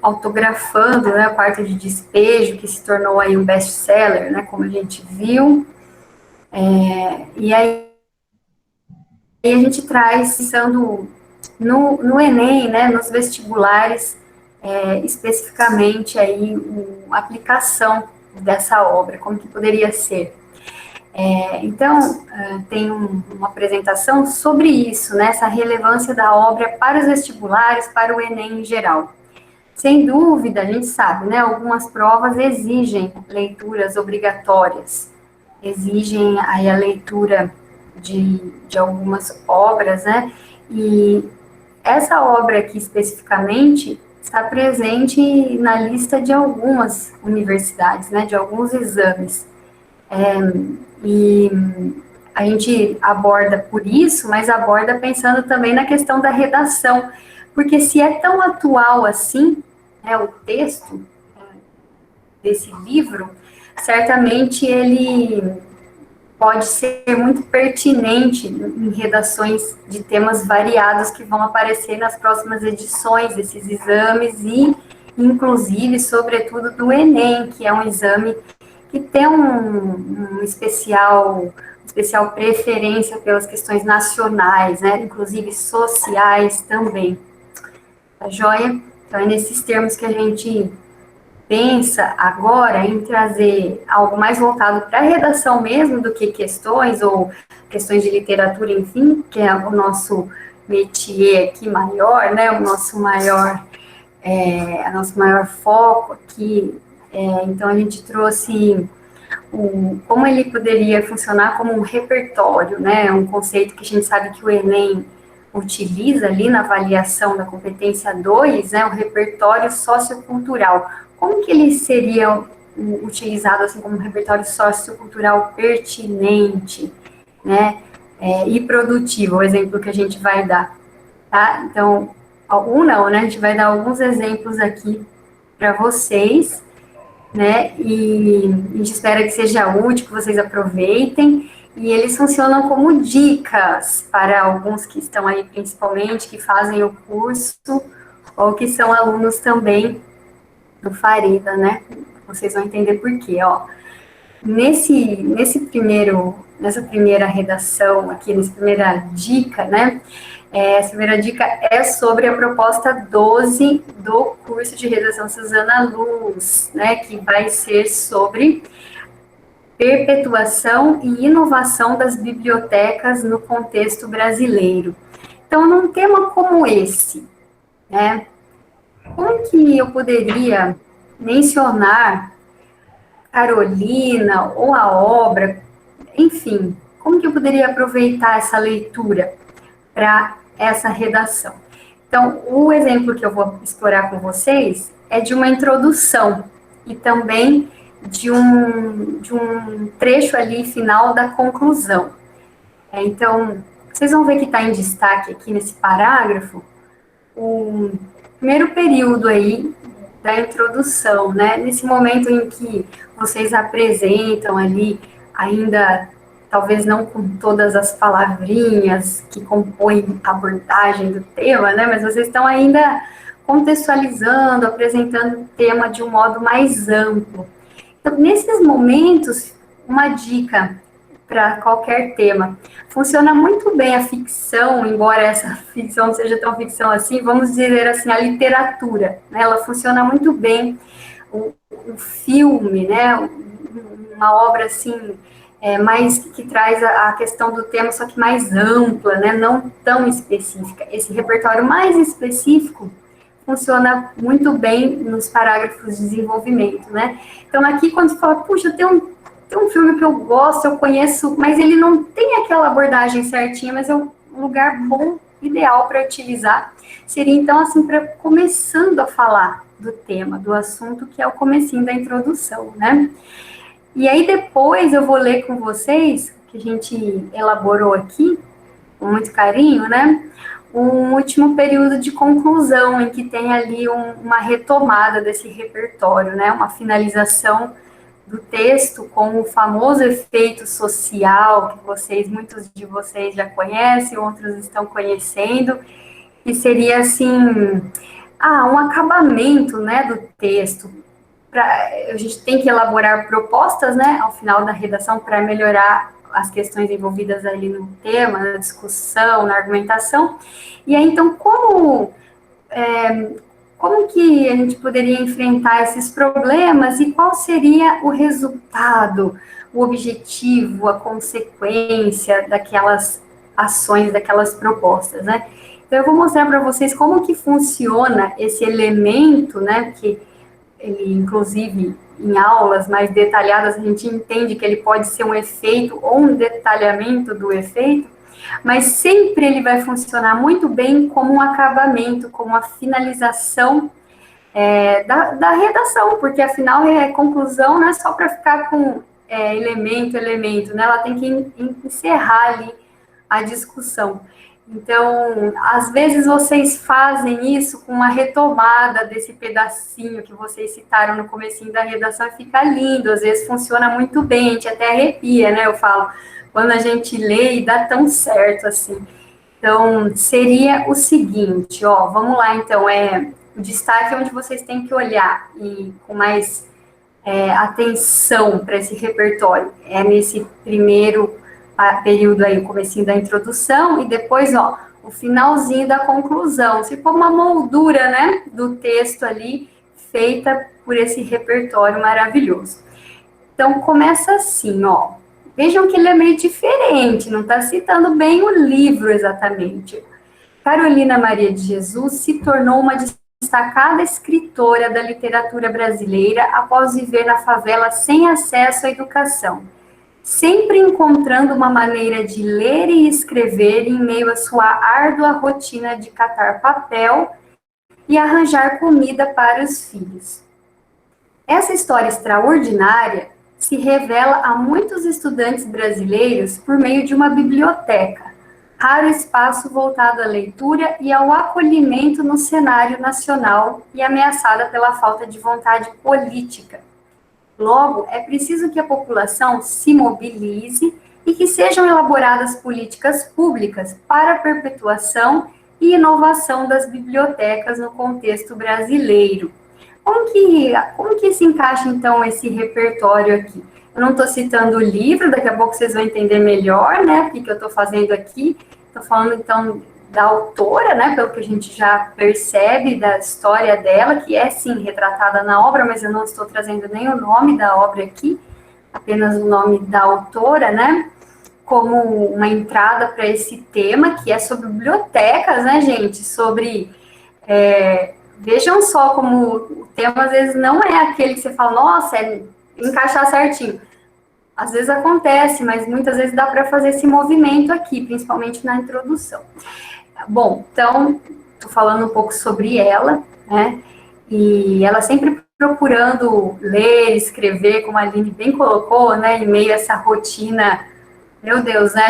Speaker 2: autografando, né, o Quarto de Despejo, que se tornou aí um best-seller, né, como a gente viu, e aí a gente traz, pensando no Enem, né, nos vestibulares, especificamente aí a aplicação dessa obra, como que poderia ser. Então, tem uma apresentação sobre isso, né, essa relevância da obra para os vestibulares, para o Enem em geral. Sem dúvida, a gente sabe, né, algumas provas exigem leituras obrigatórias, exigem aí a leitura de algumas obras, né, e essa obra aqui especificamente está presente na lista de algumas universidades, né, de alguns exames, e a gente aborda por isso, mas aborda pensando também na questão da redação, porque se é tão atual assim, o texto desse livro, certamente ele pode ser muito pertinente em redações de temas variados que vão aparecer nas próximas edições desses exames e, inclusive, sobretudo do Enem, que é um exame que tem uma especial preferência pelas questões nacionais, né, inclusive sociais também. Tá joia? Então, é nesses termos que a gente pensa agora em trazer algo mais voltado para a redação mesmo do que questões ou questões de literatura, enfim, que é o nosso métier aqui maior, né, o nosso maior nosso maior foco aqui. Então, a gente trouxe como ele poderia funcionar como um repertório, né? Um conceito que a gente sabe que o Enem utiliza ali na avaliação da competência 2, né? O repertório sociocultural. Como que ele seria utilizado assim como um repertório sociocultural pertinente, né? E produtivo, o exemplo que a gente vai dar, tá? Então, né? A gente vai dar alguns exemplos aqui para vocês, né? E a gente espera que seja útil, que vocês aproveitem. E eles funcionam como dicas para alguns que estão aí, principalmente, que fazem o curso, ou que são alunos também do Farida, né? Vocês vão entender por quê, ó. Nessa primeira redação aqui, nessa primeira dica, né? Essa primeira dica é sobre a proposta 12 do curso de redação Suzana Luz, né? Que vai ser sobre perpetuação e inovação das bibliotecas no contexto brasileiro. Então, num tema como esse, né? Como que eu poderia mencionar Carolina ou a obra, enfim, como que eu poderia aproveitar essa leitura para essa redação? Então, o exemplo que eu vou explorar com vocês é de uma introdução e também de um trecho ali final da conclusão. Então, vocês vão ver que está em destaque aqui nesse parágrafo o primeiro período aí da introdução, né? Nesse momento em que vocês apresentam ali, ainda talvez não com todas as palavrinhas que compõem a abordagem do tema, né? Mas vocês estão ainda contextualizando, apresentando o tema de um modo mais amplo. Então, nesses momentos, uma dica para qualquer tema. Funciona muito bem a ficção, embora essa ficção não seja tão ficção assim, vamos dizer assim, a literatura, né? Ela funciona muito bem, o filme, né? Uma obra assim, mais que traz a questão do tema, só que mais ampla, né? Não tão específica. Esse repertório mais específico funciona muito bem nos parágrafos de desenvolvimento, né? Então, aqui, quando você fala, puxa, tem um filme que eu gosto, eu conheço, mas ele não tem aquela abordagem certinha, mas é um lugar bom, ideal para utilizar. Seria, então, assim, para começando a falar do tema, do assunto, que é o comecinho da introdução, né? E aí, depois, eu vou ler com vocês, que a gente elaborou aqui, com muito carinho, né? Um último período de conclusão, em que tem ali uma retomada desse repertório, né? Uma finalização do texto com o famoso efeito social, que muitos de vocês já conhecem, outros estão conhecendo, que seria, assim, um acabamento, né, do texto. A gente tem que elaborar propostas, né, ao final da redação para melhorar as questões envolvidas ali no tema, na discussão, na argumentação. E aí, então, como que a gente poderia enfrentar esses problemas e qual seria o resultado, o objetivo, a consequência daquelas ações, daquelas propostas, né? Então, eu vou mostrar para vocês como que funciona esse elemento, né, que ele, inclusive, em aulas mais detalhadas, a gente entende que ele pode ser um efeito ou um detalhamento do efeito, mas sempre ele vai funcionar muito bem como um acabamento, como uma finalização da redação, porque afinal conclusão não é só para ficar com elemento, né? Ela tem que encerrar ali a discussão. Então, às vezes vocês fazem isso com uma retomada desse pedacinho que vocês citaram no comecinho da redação e fica lindo, às vezes funciona muito bem, a gente até arrepia, né? Eu falo, quando a gente lê e dá tão certo assim. Então, seria o seguinte, ó, vamos lá então, o destaque onde vocês têm que olhar e com mais atenção para esse repertório, nesse primeiro período aí, o comecinho da introdução, e depois, ó, o finalzinho da conclusão, se for uma moldura, né, do texto ali, feita por esse repertório maravilhoso. Então, começa assim, ó, vejam que ele é meio diferente, não está citando bem o livro exatamente. Carolina Maria de Jesus se tornou uma destacada escritora da literatura brasileira após viver na favela sem acesso à educação, sempre encontrando uma maneira de ler e escrever em meio à sua árdua rotina de catar papel e arranjar comida para os filhos. Essa história extraordinária se revela a muitos estudantes brasileiros por meio de uma biblioteca, raro espaço voltado à leitura e ao acolhimento no cenário nacional e ameaçada pela falta de vontade política. Logo, é preciso que a população se mobilize e que sejam elaboradas políticas públicas para a perpetuação e inovação das bibliotecas no contexto brasileiro. Como que se encaixa, então, esse repertório aqui? Eu não estou citando o livro, daqui a pouco vocês vão entender melhor, né, o que eu estou fazendo aqui. Estou falando, então, da autora, né, pelo que a gente já percebe da história dela, que é, sim, retratada na obra, mas eu não estou trazendo nem o nome da obra aqui, apenas o nome da autora, né, como uma entrada para esse tema, que é sobre bibliotecas, né, gente, sobre... vejam só como o tema, às vezes, não é aquele que você fala, nossa, é encaixar certinho. Às vezes acontece, mas muitas vezes dá para fazer esse movimento aqui, principalmente na introdução. Bom, então, estou falando um pouco sobre ela, né, e ela sempre procurando ler, escrever, como a Aline bem colocou, né, em meio a essa rotina, meu Deus, né,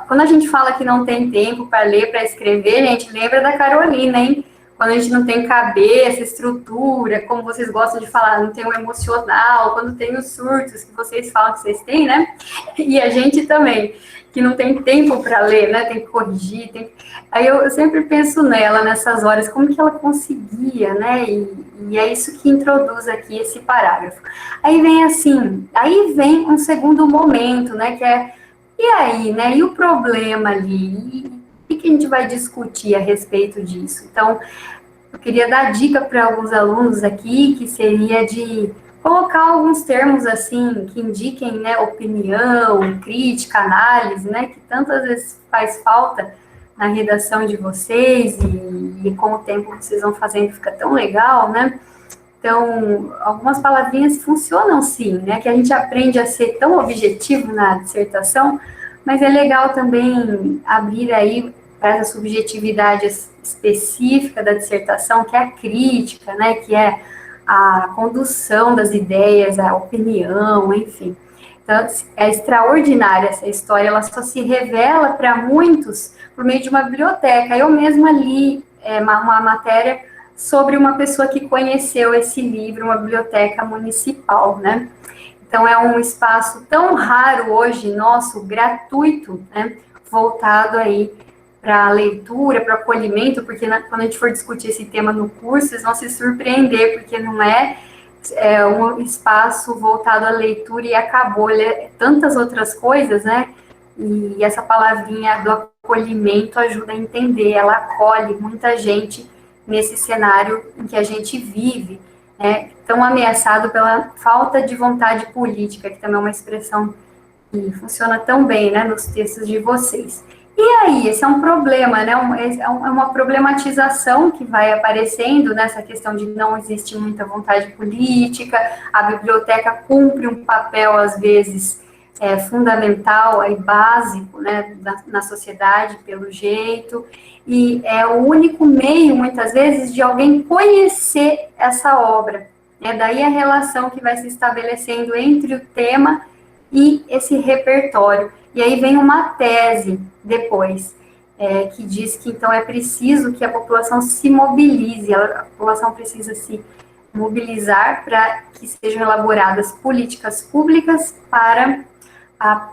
Speaker 2: quando a gente fala que não tem tempo para ler, para escrever, a gente lembra da Carolina, hein? Quando a gente não tem cabeça, estrutura, como vocês gostam de falar, não tem o emocional, quando tem os surtos que vocês falam que vocês têm, né? E a gente também, que não tem tempo para ler, né? Tem que corrigir. Aí eu sempre penso nela, nessas horas, como que ela conseguia, né? E é isso que introduz aqui esse parágrafo. Aí vem um segundo momento, né? Que é, e aí, né? E o problema ali? O que a gente vai discutir a respeito disso? Então, eu queria dar dica para alguns alunos aqui, que seria de colocar alguns termos, assim, que indiquem, né, opinião, crítica, análise, né, que tantas vezes faz falta na redação de vocês, e com o tempo que vocês vão fazendo fica tão legal, né? Então, algumas palavrinhas funcionam sim, né, que a gente aprende a ser tão objetivo na dissertação, mas é legal também abrir aí para essa subjetividade específica da dissertação, que é a crítica, né, que é a condução das ideias, a opinião, enfim. Então, é extraordinária essa história, ela só se revela para muitos por meio de uma biblioteca. Eu mesma li uma matéria sobre uma pessoa que conheceu esse livro, uma biblioteca municipal, né. Então, é um espaço tão raro hoje, nosso, gratuito, né, voltado aí para a leitura, para o acolhimento, porque quando a gente for discutir esse tema no curso, vocês vão se surpreender, porque não é um espaço voltado à leitura e acabou, ele é tantas outras coisas, né? E essa palavrinha do acolhimento ajuda a entender, ela acolhe muita gente nesse cenário em que a gente vive, né? Tão ameaçado pela falta de vontade política, que também é uma expressão que funciona tão bem, né, nos textos de vocês. E aí, esse é um problema, né? É uma problematização que vai aparecendo nessa questão de não existe muita vontade política, a biblioteca cumpre um papel, às vezes, fundamental e básico, né, na sociedade, pelo jeito, e é o único meio, muitas vezes, de alguém conhecer essa obra. Daí a relação que vai se estabelecendo entre o tema e esse repertório. E aí vem uma tese depois, que diz que, então, é preciso que a população se mobilize, a população precisa se mobilizar para que sejam elaboradas políticas públicas para a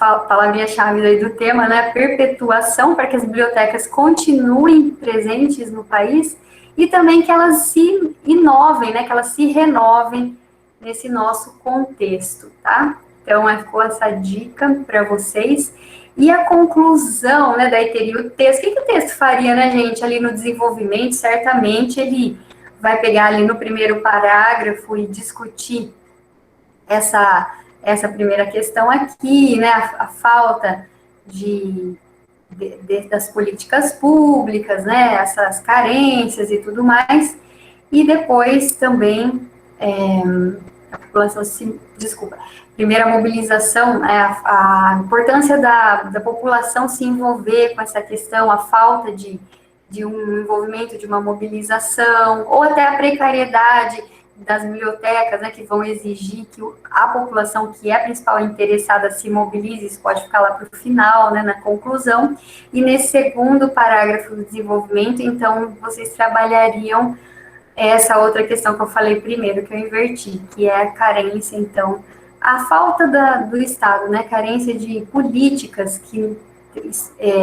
Speaker 2: palavrinha-chave aí do tema, né, perpetuação, para que as bibliotecas continuem presentes no país e também que elas se inovem, né, que elas se renovem nesse nosso contexto, tá? Então, ficou essa dica para vocês. E a conclusão, né, daí teria o texto. O que o texto faria, né, gente, ali no desenvolvimento? Certamente ele vai pegar ali no primeiro parágrafo e discutir essa primeira questão aqui, né, a falta das políticas públicas, né, essas carências e tudo mais. E depois também, a população primeira mobilização, a importância da população se envolver com essa questão, a falta de um envolvimento, de uma mobilização, ou até a precariedade das bibliotecas, né, que vão exigir que a população que é a principal interessada se mobilize, isso pode ficar lá para o final, né, na conclusão. E nesse segundo parágrafo do desenvolvimento, então, vocês trabalhariam essa outra questão que eu falei primeiro, que eu inverti, que é a carência, então, a falta do Estado, né, carência de políticas que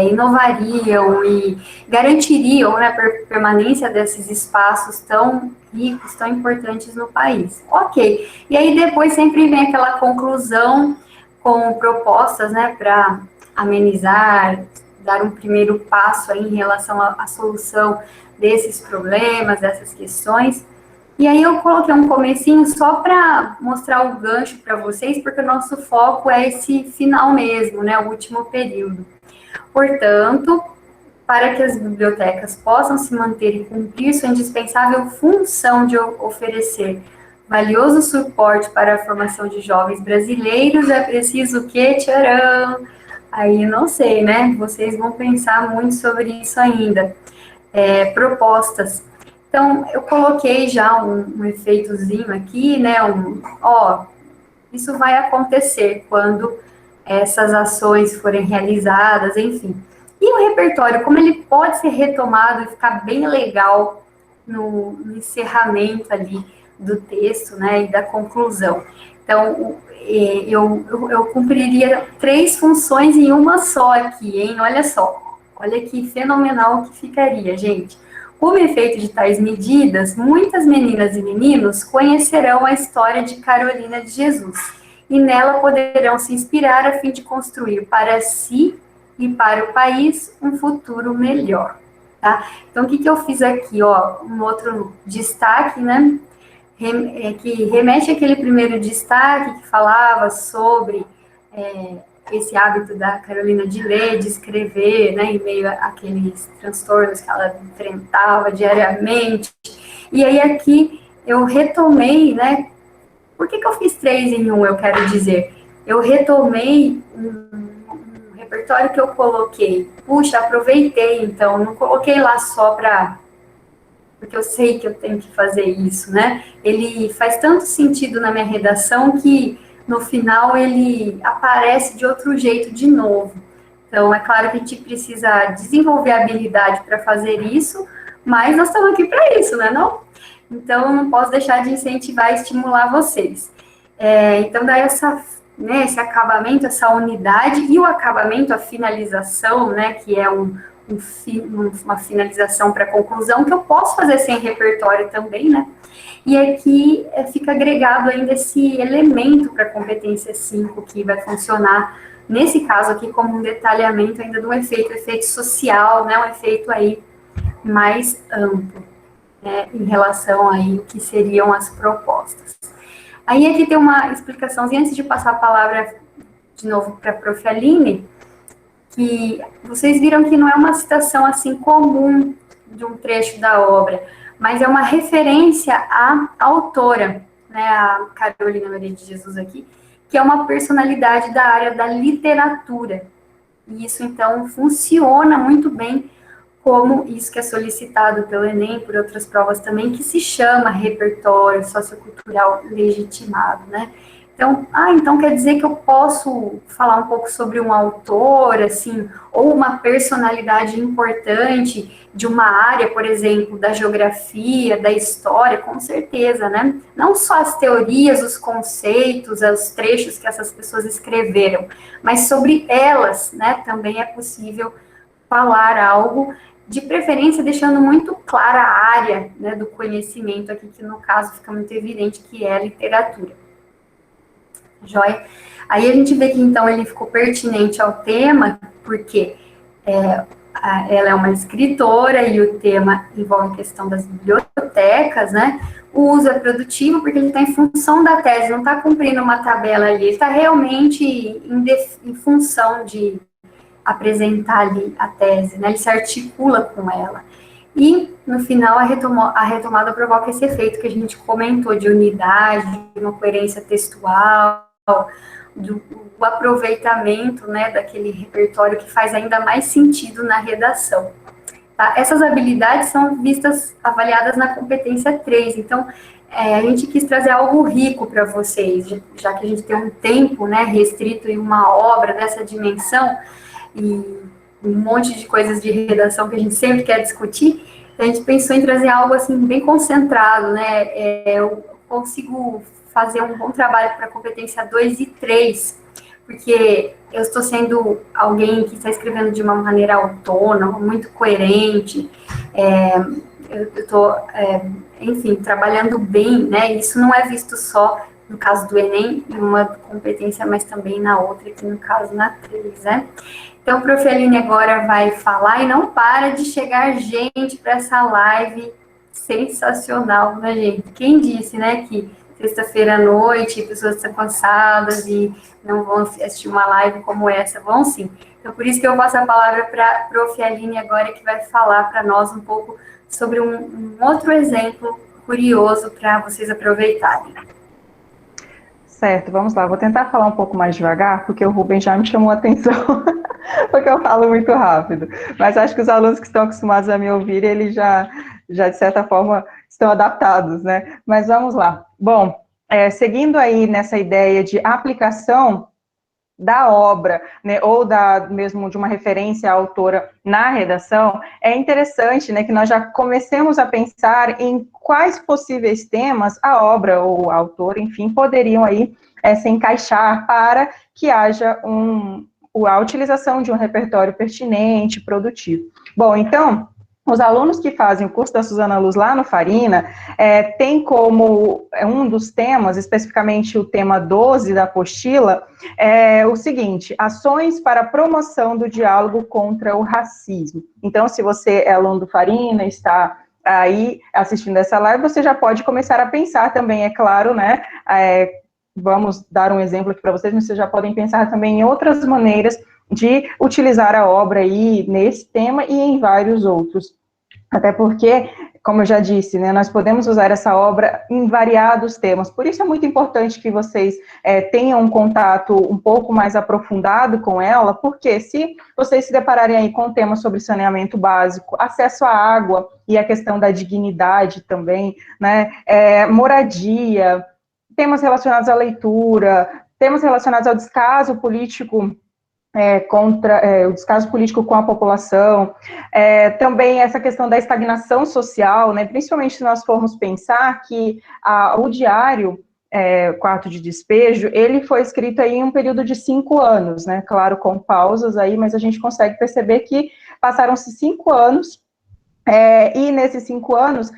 Speaker 2: inovariam e garantiriam, né, a permanência desses espaços tão ricos, tão importantes no país. Ok, e aí depois sempre vem aquela conclusão com propostas, né, para amenizar, dar um primeiro passo aí em relação à solução desses problemas, dessas questões. E aí eu coloquei um comecinho só para mostrar o gancho para vocês, porque o nosso foco é esse final mesmo, né, o último período. Portanto, para que as bibliotecas possam se manter e cumprir sua indispensável função de oferecer valioso suporte para a formação de jovens brasileiros, é preciso o quê? Tcharam! Aí não sei, né? Vocês vão pensar muito sobre isso ainda. Propostas. Então, eu coloquei já um efeitozinho aqui, né? Isso vai acontecer quando essas ações forem realizadas, enfim. E o repertório, como ele pode ser retomado e ficar bem legal no encerramento ali do texto, né, e da conclusão. Então, eu cumpriria 3 funções em uma só aqui, hein? Olha só, olha que fenomenal que ficaria, gente. Como efeito de tais medidas, muitas meninas e meninos conhecerão a história de Carolina de Jesus, e nela poderão se inspirar a fim de construir para si e para o país um futuro melhor, tá? Então, o que eu fiz aqui, ó, um outro destaque, né, que remete àquele primeiro destaque que falava sobre esse hábito da Carolina de ler, de escrever, né, em meio àqueles transtornos que ela enfrentava diariamente. E aí aqui eu retomei, né, por que eu fiz 3 em 1, eu quero dizer? Eu retomei um repertório que eu coloquei. Puxa, aproveitei, então, não coloquei lá só porque eu sei que eu tenho que fazer isso, né? Ele faz tanto sentido na minha redação que, no final, ele aparece de outro jeito de novo. Então, é claro que a gente precisa desenvolver a habilidade para fazer isso, mas nós estamos aqui para isso, né, não? Então, eu não posso deixar de incentivar e estimular vocês. Então, daí esse acabamento, essa unidade, e o acabamento, a finalização, né, que é uma finalização para conclusão, que eu posso fazer sem repertório também, né? E aqui fica agregado ainda esse elemento para a competência 5, que vai funcionar, nesse caso aqui, como um detalhamento ainda do efeito social, né, um efeito aí mais amplo, né, em relação aí o que seriam as propostas. Aí aqui tem uma explicaçãozinha, antes de passar a palavra de novo para a Prof. Aline, que vocês viram que não é uma citação assim comum de um trecho da obra, mas é uma referência à autora, né, a Carolina Maria de Jesus aqui, que é uma personalidade da área da literatura. E isso, então, funciona muito bem como isso que é solicitado pelo Enem, por outras provas também, que se chama repertório sociocultural legitimado, né? Então quer dizer que eu posso falar um pouco sobre um autor, assim, ou uma personalidade importante de uma área, por exemplo, da geografia, da história, com certeza, né? Não só as teorias, os conceitos, os trechos que essas pessoas escreveram, mas sobre elas, né, também é possível falar algo, de preferência deixando muito clara a área, né, do conhecimento aqui, que no caso fica muito evidente que é a literatura. Joia? Aí a gente vê que, então, ele ficou pertinente ao tema, porque ela é uma escritora e o tema envolve a questão das bibliotecas, né? O uso é produtivo porque ele está em função da tese, não está cumprindo uma tabela ali, ele está realmente em função de apresentar ali a tese, né? Ele se articula com ela. E, no final, a retomada provoca esse efeito que a gente comentou, de unidade, de uma coerência textual, do aproveitamento, né, daquele repertório que faz ainda mais sentido na redação. Tá? Essas habilidades são avaliadas na competência 3, então, a gente quis trazer algo rico para vocês, já que a gente tem um tempo, né, restrito em uma obra dessa dimensão, e um monte de coisas de redação que a gente sempre quer discutir, a gente pensou em trazer algo assim bem concentrado, né? Eu consigo fazer um bom trabalho para competência 2 e 3, porque eu estou sendo alguém que está escrevendo de uma maneira autônoma, muito coerente, eu estou, enfim, trabalhando bem, né? Isso não é visto só no caso do Enem, em uma competência, mas também na outra, que no caso na 3, né? Então, a Prof. Aline agora vai falar e não para de chegar gente para essa live sensacional, né, gente? Quem disse, né, que sexta-feira à noite pessoas estão cansadas e não vão assistir uma live como essa? Vão sim. Então, por isso que eu passo a palavra para a Prof. Aline agora, que vai falar para nós um pouco sobre um outro exemplo curioso para vocês aproveitarem.
Speaker 3: Certo, vamos lá. Vou tentar falar um pouco mais devagar, porque o Rubem já me chamou a atenção, porque eu falo muito rápido. Mas acho que os alunos que estão acostumados a me ouvir, eles já de certa forma, estão adaptados, né? Mas vamos lá. Bom, seguindo aí nessa ideia de aplicação da obra, né, ou mesmo de uma referência à autora na redação, é interessante, né, que nós já comecemos a pensar em quais possíveis temas a obra ou a autora, enfim, poderiam aí se encaixar para que haja a utilização de um repertório pertinente, produtivo. Bom, então, os alunos que fazem o curso da Suzana Luz lá no Farina, tem como um dos temas, especificamente o tema 12 da apostila, o seguinte: ações para a promoção do diálogo contra o racismo. Então, se você é aluno do Farina, está aí assistindo essa live, você já pode começar a pensar também, é claro, né? Vamos dar um exemplo aqui para vocês, mas vocês já podem pensar também em outras maneiras de utilizar a obra aí nesse tema e em vários outros. Até porque, como eu já disse, né, nós podemos usar essa obra em variados temas. Por isso é muito importante que vocês tenham um contato um pouco mais aprofundado com ela, porque se vocês se depararem aí com temas sobre saneamento básico, acesso à água e a questão da dignidade também, né, moradia, temas relacionados à leitura, temas relacionados ao descaso político contra o descaso político com a população, também essa questão da estagnação social, né, principalmente se nós formos pensar que o diário, Quarto de Despejo, ele foi escrito aí em um período de 5 anos, né, claro, com pausas aí, mas a gente consegue perceber que passaram-se 5 anos, e nesses 5 anos,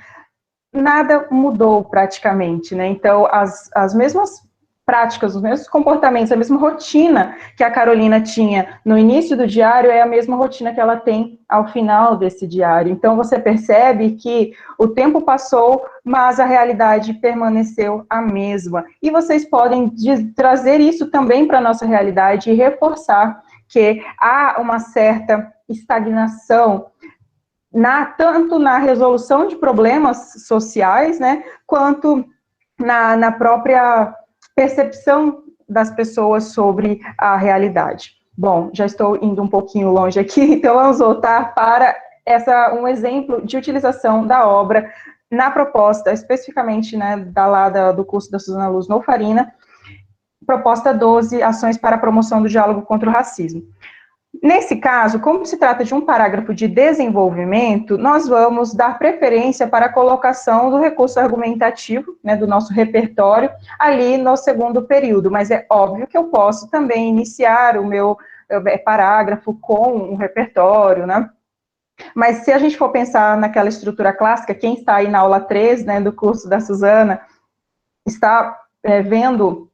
Speaker 3: nada mudou praticamente, né, então as mesmas práticas, os mesmos comportamentos, a mesma rotina que a Carolina tinha no início do diário é a mesma rotina que ela tem ao final desse diário. Então, você percebe que o tempo passou, mas a realidade permaneceu a mesma. E vocês podem trazer isso também para a nossa realidade e reforçar que há uma certa estagnação tanto na resolução de problemas sociais, né, quanto na própria percepção das pessoas sobre a realidade. Bom, já estou indo um pouquinho longe aqui, então vamos voltar para um exemplo de utilização da obra na proposta, especificamente, né, do curso da Suzana Luz no Farina, proposta 12, ações para a promoção do diálogo contra o racismo. Nesse caso, como se trata de um parágrafo de desenvolvimento, nós vamos dar preferência para a colocação do recurso argumentativo, né, do nosso repertório, ali no segundo período, mas é óbvio que eu posso também iniciar o meu parágrafo com um repertório, né? Mas se a gente for pensar naquela estrutura clássica, quem está aí na aula 3, né, do curso da Suzana, está vendo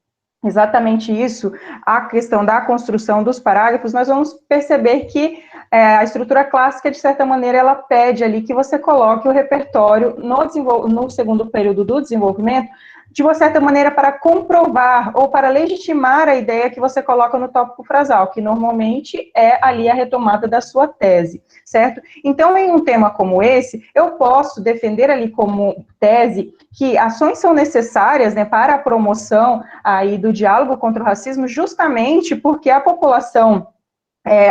Speaker 3: exatamente isso, a questão da construção dos parágrafos, nós vamos perceber que a estrutura clássica, de certa maneira, ela pede ali que você coloque o repertório no segundo período do desenvolvimento, de uma certa maneira, para comprovar ou para legitimar a ideia que você coloca no tópico frasal, que normalmente é ali a retomada da sua tese, certo? Então, em um tema como esse, eu posso defender ali como tese que ações são necessárias, né, para a promoção aí do diálogo contra o racismo, justamente porque a população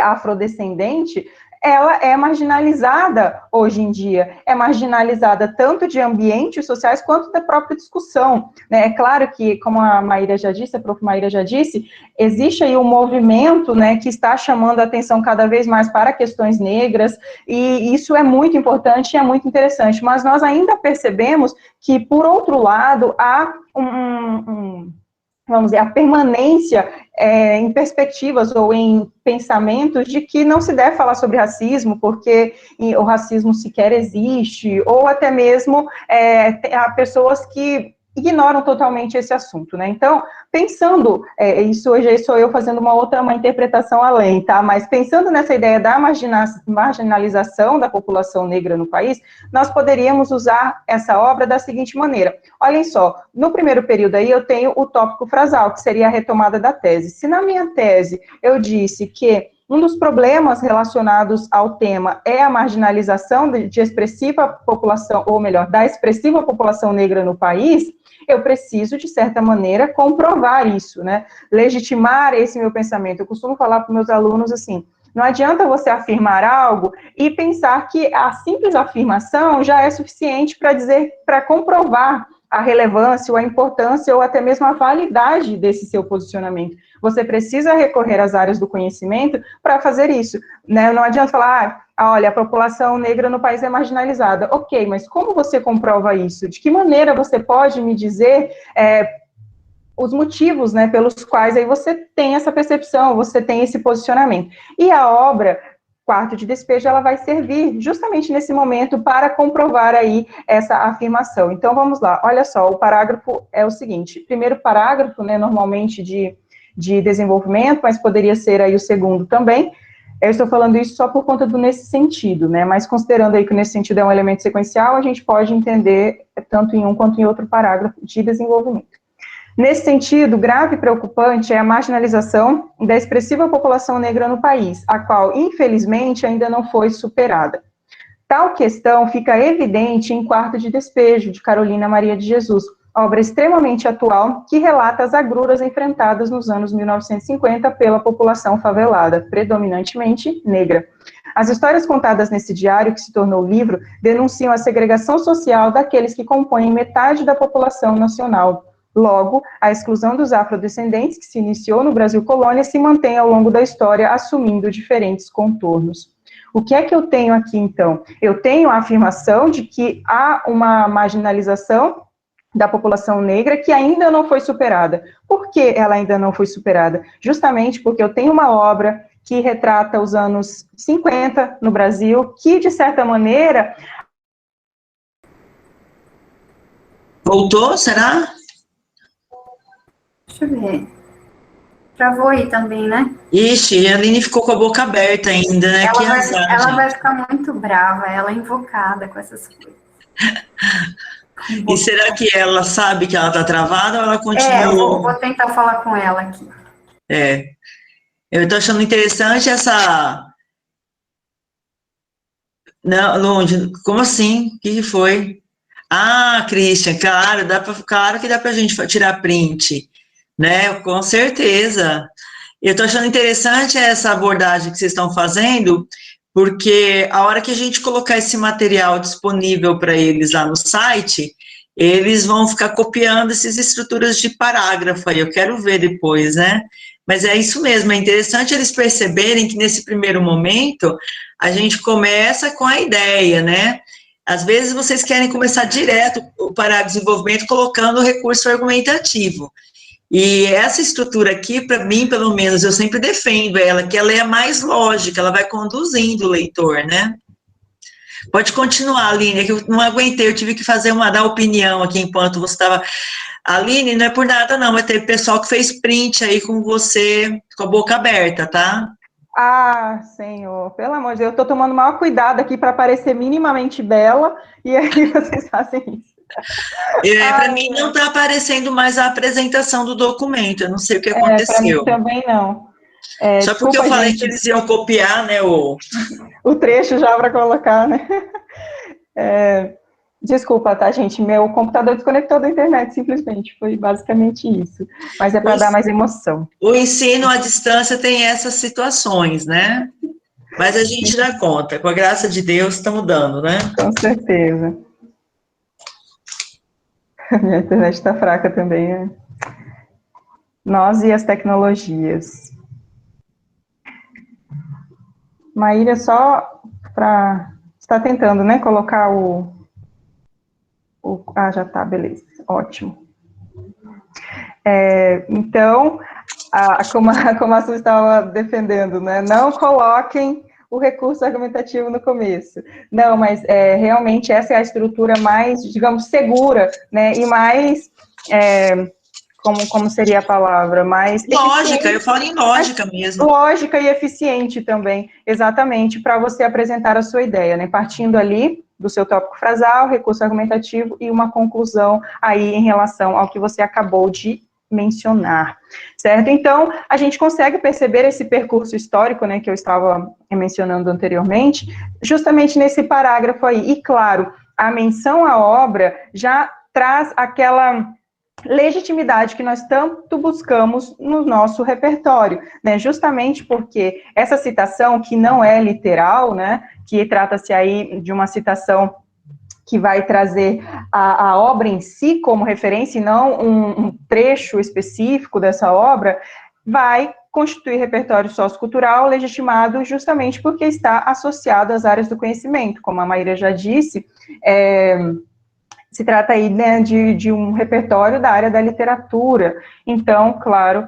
Speaker 3: afrodescendente, ela é marginalizada hoje em dia, é marginalizada tanto de ambientes sociais quanto da própria discussão, né? É claro que, como a Maíra já disse, a prof. Maíra já disse, existe aí um movimento, né, que está chamando a atenção cada vez mais para questões negras, e isso é muito importante e é muito interessante, mas nós ainda percebemos que, por outro lado, há vamos dizer, a permanência em perspectivas ou em pensamentos de que não se deve falar sobre racismo, porque o racismo sequer existe, ou até mesmo há pessoas que ignoram totalmente esse assunto, né? Então, pensando, isso hoje sou eu fazendo uma interpretação além, tá? Mas pensando nessa ideia da marginalização da população negra no país, nós poderíamos usar essa obra da seguinte maneira. Olhem só, no primeiro período aí eu tenho o tópico frasal, que seria a retomada da tese. Se na minha tese eu disse que um dos problemas relacionados ao tema é a marginalização de expressiva população, ou melhor, da expressiva população negra no país, eu preciso, de certa maneira, comprovar isso, né? Legitimar esse meu pensamento. Eu costumo falar para os meus alunos assim, não adianta você afirmar algo e pensar que a simples afirmação já é suficiente para comprovar a relevância ou a importância ou até mesmo a validade desse seu posicionamento. Você precisa recorrer às áreas do conhecimento para fazer isso, né? Não adianta falar, olha, a população negra no país é marginalizada. Ok, mas como você comprova isso? De que maneira você pode me dizer os motivos, né, pelos quais aí você tem essa percepção, você tem esse posicionamento? E a obra Quarto de Despejo, ela vai servir justamente nesse momento para comprovar aí essa afirmação. Então, vamos lá, olha só, o parágrafo é o seguinte, primeiro parágrafo, né, normalmente de desenvolvimento, mas poderia ser aí o segundo também. Eu estou falando isso só por conta do nesse sentido, né, mas considerando aí que o nesse sentido é um elemento sequencial, a gente pode entender tanto em um quanto em outro parágrafo de desenvolvimento. Nesse sentido, grave e preocupante é a marginalização da expressiva população negra no país, a qual, infelizmente, ainda não foi superada. Tal questão fica evidente em Quarto de Despejo, de Carolina Maria de Jesus, obra extremamente atual que relata as agruras enfrentadas nos anos 1950 pela população favelada, predominantemente negra. As histórias contadas nesse diário, que se tornou livro, denunciam a segregação social daqueles que compõem metade da população nacional. Logo, a exclusão dos afrodescendentes, que se iniciou no Brasil colônia, se mantém ao longo da história, assumindo diferentes contornos. O que é que eu tenho aqui, então? Eu tenho a afirmação de que há uma marginalização da população negra que ainda não foi superada. Por que ela ainda não foi superada? Justamente porque eu tenho uma obra que retrata os anos 50 no Brasil, que, de certa maneira...
Speaker 1: Voltou, será?
Speaker 2: Deixa eu ver. Travou aí também, né?
Speaker 1: Ixi, a Aline ficou com a boca aberta ainda, né? Que azar,
Speaker 2: ela
Speaker 1: gente.
Speaker 2: vai ficar muito brava, ela é invocada com essas coisas.
Speaker 1: E será que ela sabe que ela está travada ou ela continua?
Speaker 2: Eu vou tentar falar com ela aqui.
Speaker 1: Eu estou achando interessante essa... Não, longe, como assim? O que foi? Ah, Christian, claro, claro que dá para a gente tirar print, né? Com certeza. Eu estou achando interessante essa abordagem que vocês estão fazendo, porque a hora que a gente colocar esse material disponível para eles lá no site, eles vão ficar copiando essas estruturas de parágrafo aí, eu quero ver depois, né? Mas é isso mesmo, é interessante eles perceberem que nesse primeiro momento a gente começa com a ideia, né? Às vezes vocês querem começar direto para o desenvolvimento colocando o recurso argumentativo. E essa estrutura aqui, para mim, pelo menos, eu sempre defendo ela, que ela é a mais lógica, ela vai conduzindo o leitor, né? Pode continuar, Aline, que eu não aguentei, eu tive que dar opinião aqui enquanto você estava... Aline, não é por nada não, mas teve pessoal que fez print aí com você, com a boca aberta, tá?
Speaker 3: Ah, Senhor, pelo amor de Deus, eu estou tomando o maior cuidado aqui para parecer minimamente bela, e aí vocês fazem isso.
Speaker 1: Para mim não está aparecendo mais a apresentação do documento, eu não sei o que
Speaker 3: Para mim
Speaker 1: aconteceu.
Speaker 3: também não.
Speaker 1: Só porque eu
Speaker 3: Desculpa,
Speaker 1: falei
Speaker 3: gente,
Speaker 1: que eles iam copiar, né,
Speaker 3: o trecho já para colocar, né? Desculpa, tá, gente? Meu computador desconectou da internet, simplesmente. Foi basicamente isso. Mas é para dar mais emoção.
Speaker 1: O ensino à distância tem essas situações, né? Mas a gente dá conta. Com a graça de Deus, estamos dando, né?
Speaker 3: Com certeza. Minha internet está fraca também, né? Nós e as tecnologias. Maíra, só para... Está tentando, né? Colocar Ah, já tá, beleza. Ótimo. Então, como a Su estava defendendo, né? Não coloquem o recurso argumentativo no começo. Não, mas realmente essa é a estrutura mais, digamos, segura, né? E mais... como seria a palavra? Mais
Speaker 1: lógica, eu falo em lógica mesmo.
Speaker 3: Lógica e eficiente também, exatamente, para você apresentar a sua ideia, né? Partindo ali do seu tópico frasal, recurso argumentativo e uma conclusão aí em relação ao que você acabou de mencionar, certo? Então, a gente consegue perceber esse percurso histórico, né, que eu estava mencionando anteriormente, justamente nesse parágrafo aí. E, claro, a menção à obra já traz aquela legitimidade que nós tanto buscamos no nosso repertório, né, justamente porque essa citação, que não é literal, né, que trata-se aí de uma citação que vai trazer a obra em si como referência, e não um trecho específico dessa obra, vai constituir repertório sociocultural legitimado justamente porque está associado às áreas do conhecimento, como a Maíra já disse, se trata aí, né, de um repertório da área da literatura. Então, claro,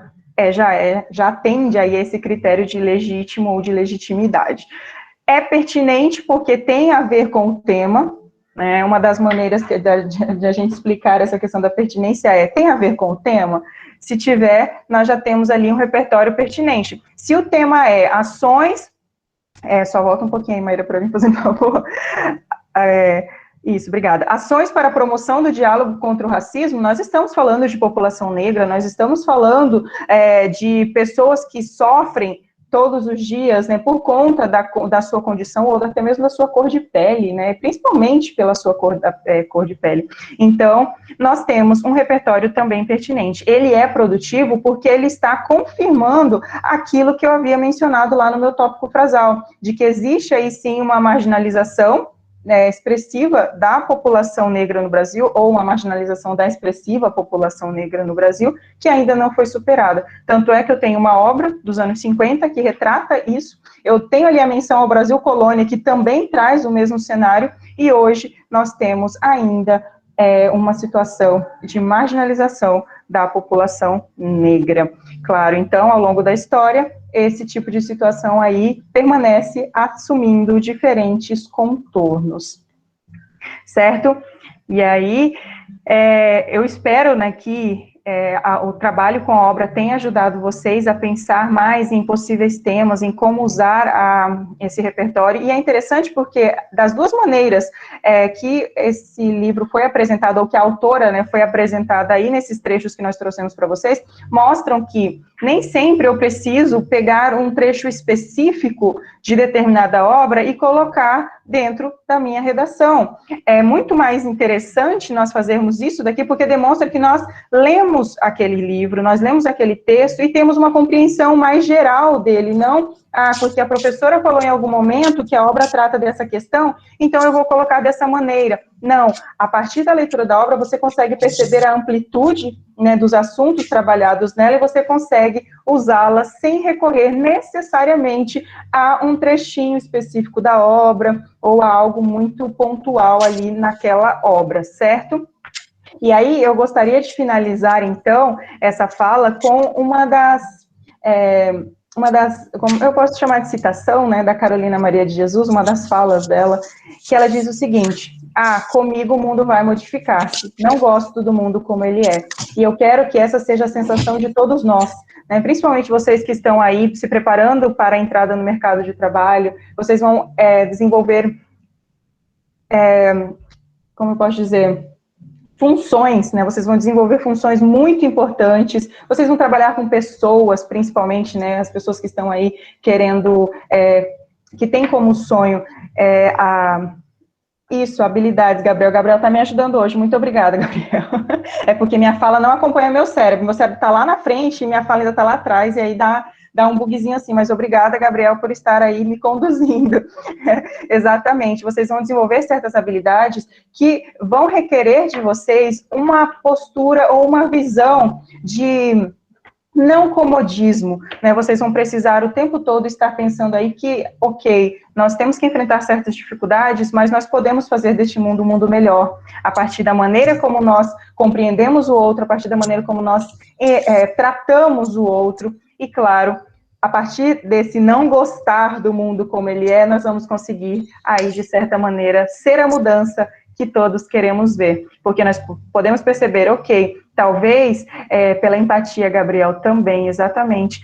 Speaker 3: já atende aí esse critério de legítimo ou de legitimidade. É pertinente porque tem a ver com o tema, né? Uma das maneiras de a gente explicar essa questão da pertinência tem a ver com o tema? Se tiver, nós já temos ali um repertório pertinente. Se o tema é ações... só volta um pouquinho aí, Maíra, para mim, fazendo favor. Isso, obrigada. Ações para a promoção do diálogo contra o racismo, nós estamos falando de população negra, nós estamos falando de pessoas que sofrem todos os dias, né, por conta da sua condição ou até mesmo da sua cor de pele, né, principalmente pela sua cor de pele. Então, nós temos um repertório também pertinente. Ele é produtivo porque ele está confirmando aquilo que eu havia mencionado lá no meu tópico frasal, de que existe aí sim uma marginalização expressiva da população negra no Brasil, ou uma marginalização da expressiva população negra no Brasil, que ainda não foi superada. Tanto é que eu tenho uma obra dos anos 50 que retrata isso, eu tenho ali a menção ao Brasil Colônia, que também traz o mesmo cenário, e hoje nós temos ainda uma situação de marginalização da população negra. Claro, então, ao longo da história, esse tipo de situação aí permanece assumindo diferentes contornos, certo? E aí, eu espero, né, que o trabalho com a obra tenha ajudado vocês a pensar mais em possíveis temas, em como usar esse repertório, e é interessante porque, das duas maneiras que esse livro foi apresentado, ou que a autora, né, foi apresentada aí nesses trechos que nós trouxemos para vocês, mostram que nem sempre eu preciso pegar um trecho específico de determinada obra e colocar dentro da minha redação. É muito mais interessante nós fazermos isso daqui, porque demonstra que nós lemos aquele livro, nós lemos aquele texto e temos uma compreensão mais geral dele, não porque a professora falou em algum momento que a obra trata dessa questão, então eu vou colocar dessa maneira. Não, a partir da leitura da obra você consegue perceber a amplitude, né, dos assuntos trabalhados nela, e você consegue usá-la sem recorrer necessariamente a um trechinho específico da obra, ou a algo muito pontual ali naquela obra, certo? E aí eu gostaria de finalizar, então, essa fala com uma das, como eu posso chamar de citação, né, da Carolina Maria de Jesus, uma das falas dela, que ela diz o seguinte: comigo o mundo vai modificar-se. Não gosto do mundo como ele é. E eu quero que essa seja a sensação de todos nós, né? Principalmente vocês que estão aí se preparando para a entrada no mercado de trabalho, vocês vão desenvolver, como eu posso dizer, funções, né? Vocês vão desenvolver funções muito importantes, vocês vão trabalhar com pessoas, principalmente, né? As pessoas que estão aí querendo, que tem como sonho habilidades, Gabriel. Gabriel está me ajudando hoje. Muito obrigada, Gabriel. É porque minha fala não acompanha meu cérebro. Meu cérebro está lá na frente e minha fala ainda está lá atrás, e aí dá um bugzinho assim. Mas obrigada, Gabriel, por estar aí me conduzindo. Exatamente. Vocês vão desenvolver certas habilidades que vão requerer de vocês uma postura ou uma visão de não comodismo, né? Vocês vão precisar o tempo todo estar pensando aí que, ok, nós temos que enfrentar certas dificuldades, mas nós podemos fazer deste mundo um mundo melhor, a partir da maneira como nós compreendemos o outro, a partir da maneira como nós tratamos o outro, e claro, a partir desse não gostar do mundo como ele é, nós vamos conseguir aí, de certa maneira, ser a mudança que todos queremos ver, porque nós podemos perceber, ok, talvez, pela empatia, Gabriel, também, exatamente,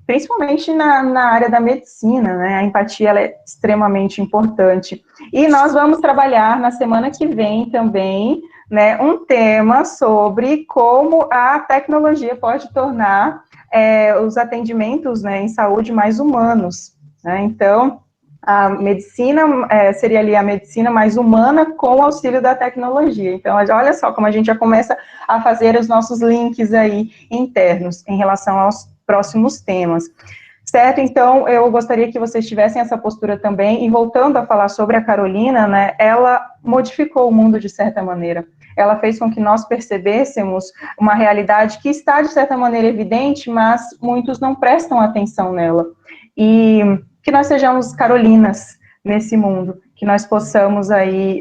Speaker 3: principalmente na área da medicina, né, a empatia ela é extremamente importante, e nós vamos trabalhar na semana que vem também, né, um tema sobre como a tecnologia pode tornar os atendimentos, né, em saúde mais humanos, né, então, a medicina seria ali a medicina mais humana com o auxílio da tecnologia. Então, olha só como a gente já começa a fazer os nossos links aí internos em relação aos próximos temas. Certo? Então, eu gostaria que vocês tivessem essa postura também, e voltando a falar sobre a Carolina, né, ela modificou o mundo de certa maneira. Ela fez com que nós percebêssemos uma realidade que está, de certa maneira, evidente, mas muitos não prestam atenção nela. E que nós sejamos Carolinas nesse mundo, que nós possamos aí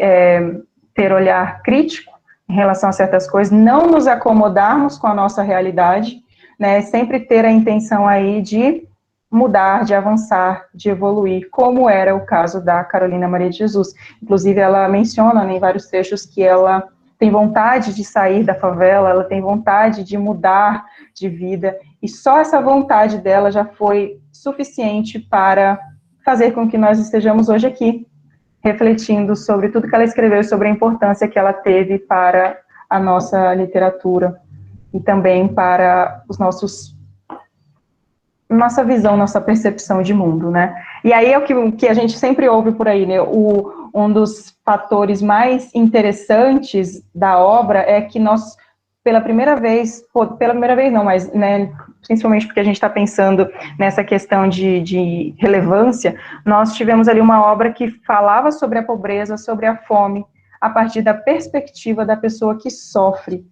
Speaker 3: ter olhar crítico em relação a certas coisas, não nos acomodarmos com a nossa realidade, né, sempre ter a intenção aí de mudar, de avançar, de evoluir, como era o caso da Carolina Maria de Jesus. Inclusive, ela menciona, né, em vários trechos que ela tem vontade de sair da favela, ela tem vontade de mudar de vida, e só essa vontade dela já foi suficiente para fazer com que nós estejamos hoje aqui, refletindo sobre tudo que ela escreveu e sobre a importância que ela teve para a nossa literatura e também para os nossa visão, nossa percepção de mundo, né? E aí é o que a gente sempre ouve por aí, né? Um dos fatores mais interessantes da obra é que nós, pela primeira vez não, mas, né, principalmente porque a gente está pensando nessa questão de relevância, nós tivemos ali uma obra que falava sobre a pobreza, sobre a fome, a partir da perspectiva da pessoa que sofre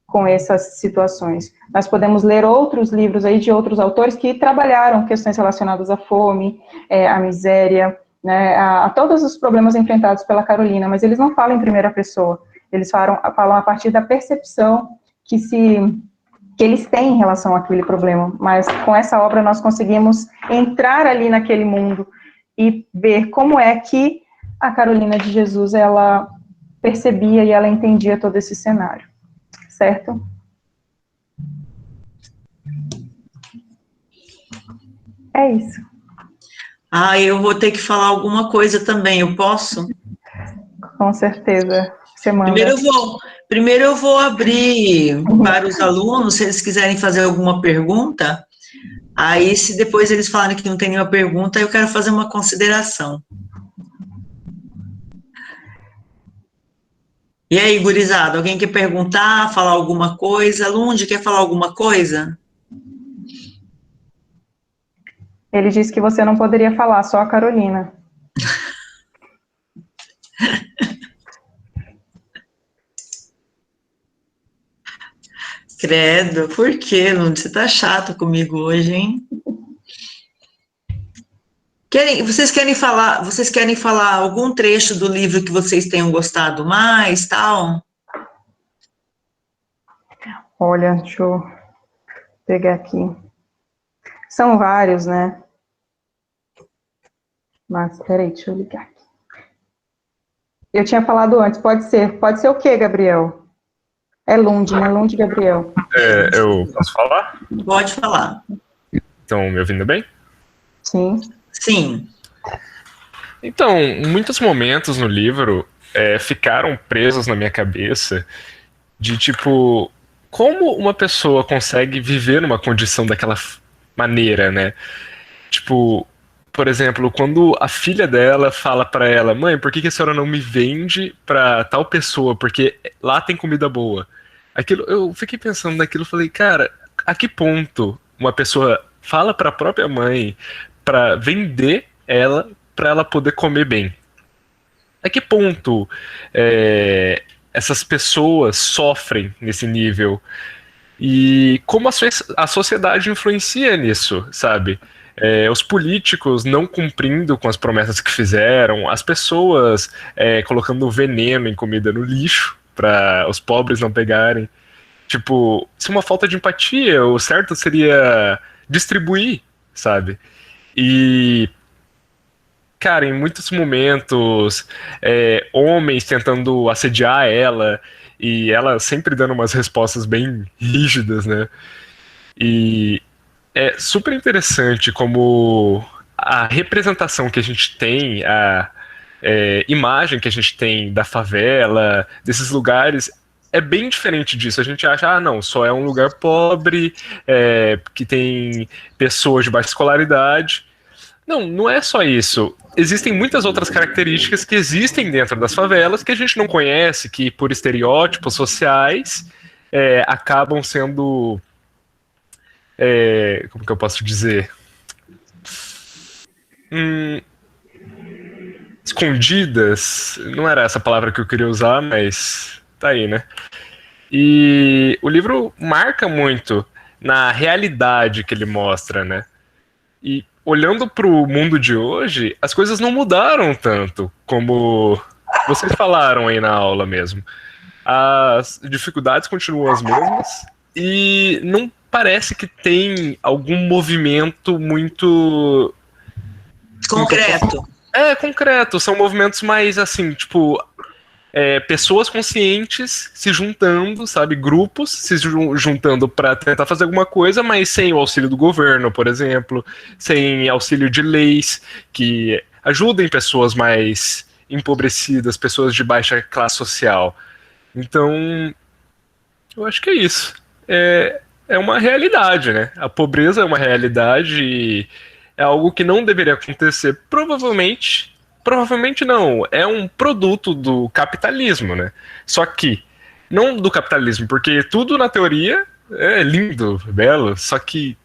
Speaker 3: com essas situações. Nós podemos ler outros livros aí de outros autores que trabalharam questões relacionadas à fome, à miséria, né, a todos os problemas enfrentados pela Carolina, mas eles não falam em primeira pessoa, eles falam a partir da percepção que eles têm em relação àquele problema, mas com essa obra nós conseguimos entrar ali naquele mundo e ver como é que a Carolina de Jesus, ela percebia e ela entendia todo esse cenário. Certo? É isso.
Speaker 1: Eu vou ter que falar alguma coisa também, eu posso?
Speaker 3: Com certeza. Você manda.
Speaker 1: Primeiro eu vou abrir para os alunos, se eles quiserem fazer alguma pergunta, aí se depois eles falarem que não tem nenhuma pergunta, eu quero fazer uma consideração. E aí, gurizada, alguém quer perguntar, falar alguma coisa? Lund, quer falar alguma coisa?
Speaker 3: Ele disse que você não poderia falar, só a Carolina.
Speaker 1: Credo, por quê, Lund? Você tá chato comigo hoje, hein? Vocês querem falar algum trecho do livro que vocês tenham gostado mais, tal?
Speaker 3: Olha, deixa eu pegar aqui. São vários, né? Mas, peraí, deixa eu ligar aqui. Eu tinha falado antes, pode ser. Pode ser o quê, Gabriel? É Lund, né? Lund Gabriel.
Speaker 5: Eu posso falar?
Speaker 1: Pode falar.
Speaker 5: Estão me ouvindo bem?
Speaker 3: Sim.
Speaker 1: Sim.
Speaker 5: Então, muitos momentos no livro ficaram presos na minha cabeça de tipo, como uma pessoa consegue viver numa condição daquela maneira, né? Tipo, por exemplo, quando a filha dela fala pra ela, mãe, por que que a senhora não me vende pra tal pessoa? Porque lá tem comida boa. Aquilo, eu fiquei pensando naquilo, falei, cara, a que ponto uma pessoa fala pra própria mãe pra vender ela pra ela poder comer bem? A que ponto essas pessoas sofrem nesse nível? E como a sociedade influencia nisso, sabe? Os políticos não cumprindo com as promessas que fizeram, as pessoas colocando veneno em comida no lixo para os pobres não pegarem. Tipo, isso é uma falta de empatia. O certo seria distribuir, sabe? E, cara, em muitos momentos, homens tentando assediar ela e ela sempre dando umas respostas bem rígidas, né? E é super interessante como a representação que a gente tem, a imagem que a gente tem da favela, desses lugares, é bem diferente disso. A gente acha, ah, não, só é um lugar pobre, que tem pessoas de baixa escolaridade. Não, não é só isso. Existem muitas outras características que existem dentro das favelas que a gente não conhece, que por estereótipos sociais acabam sendo como que eu posso dizer? Escondidas. Não era essa palavra que eu queria usar, mas tá aí, né? E o livro marca muito na realidade que ele mostra, né? E olhando pro mundo de hoje, as coisas não mudaram tanto como vocês falaram aí na aula mesmo. As dificuldades continuam as mesmas e não parece que tem algum movimento muito
Speaker 1: Concreto.
Speaker 5: concreto. São movimentos mais assim, tipo, pessoas conscientes se juntando, sabe, grupos se juntando para tentar fazer alguma coisa, mas sem o auxílio do governo, por exemplo, sem auxílio de leis que ajudem pessoas mais empobrecidas, pessoas de baixa classe social. Então, eu acho que é isso. É uma realidade, né? A pobreza é uma realidade e é algo que não deveria acontecer. Provavelmente não. É um produto do capitalismo, né? Só que, não do capitalismo, porque tudo na teoria é lindo, belo, só que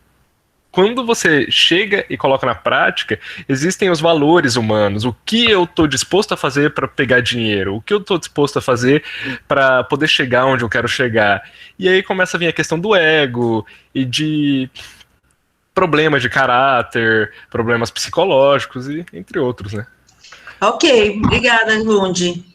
Speaker 5: quando você chega e coloca na prática, existem os valores humanos. O que eu estou disposto a fazer para pegar dinheiro? O que eu estou disposto a fazer para poder chegar onde eu quero chegar? E aí começa a vir a questão do ego e de problemas de caráter, problemas psicológicos e entre outros, né?
Speaker 1: Ok, obrigada, Lund.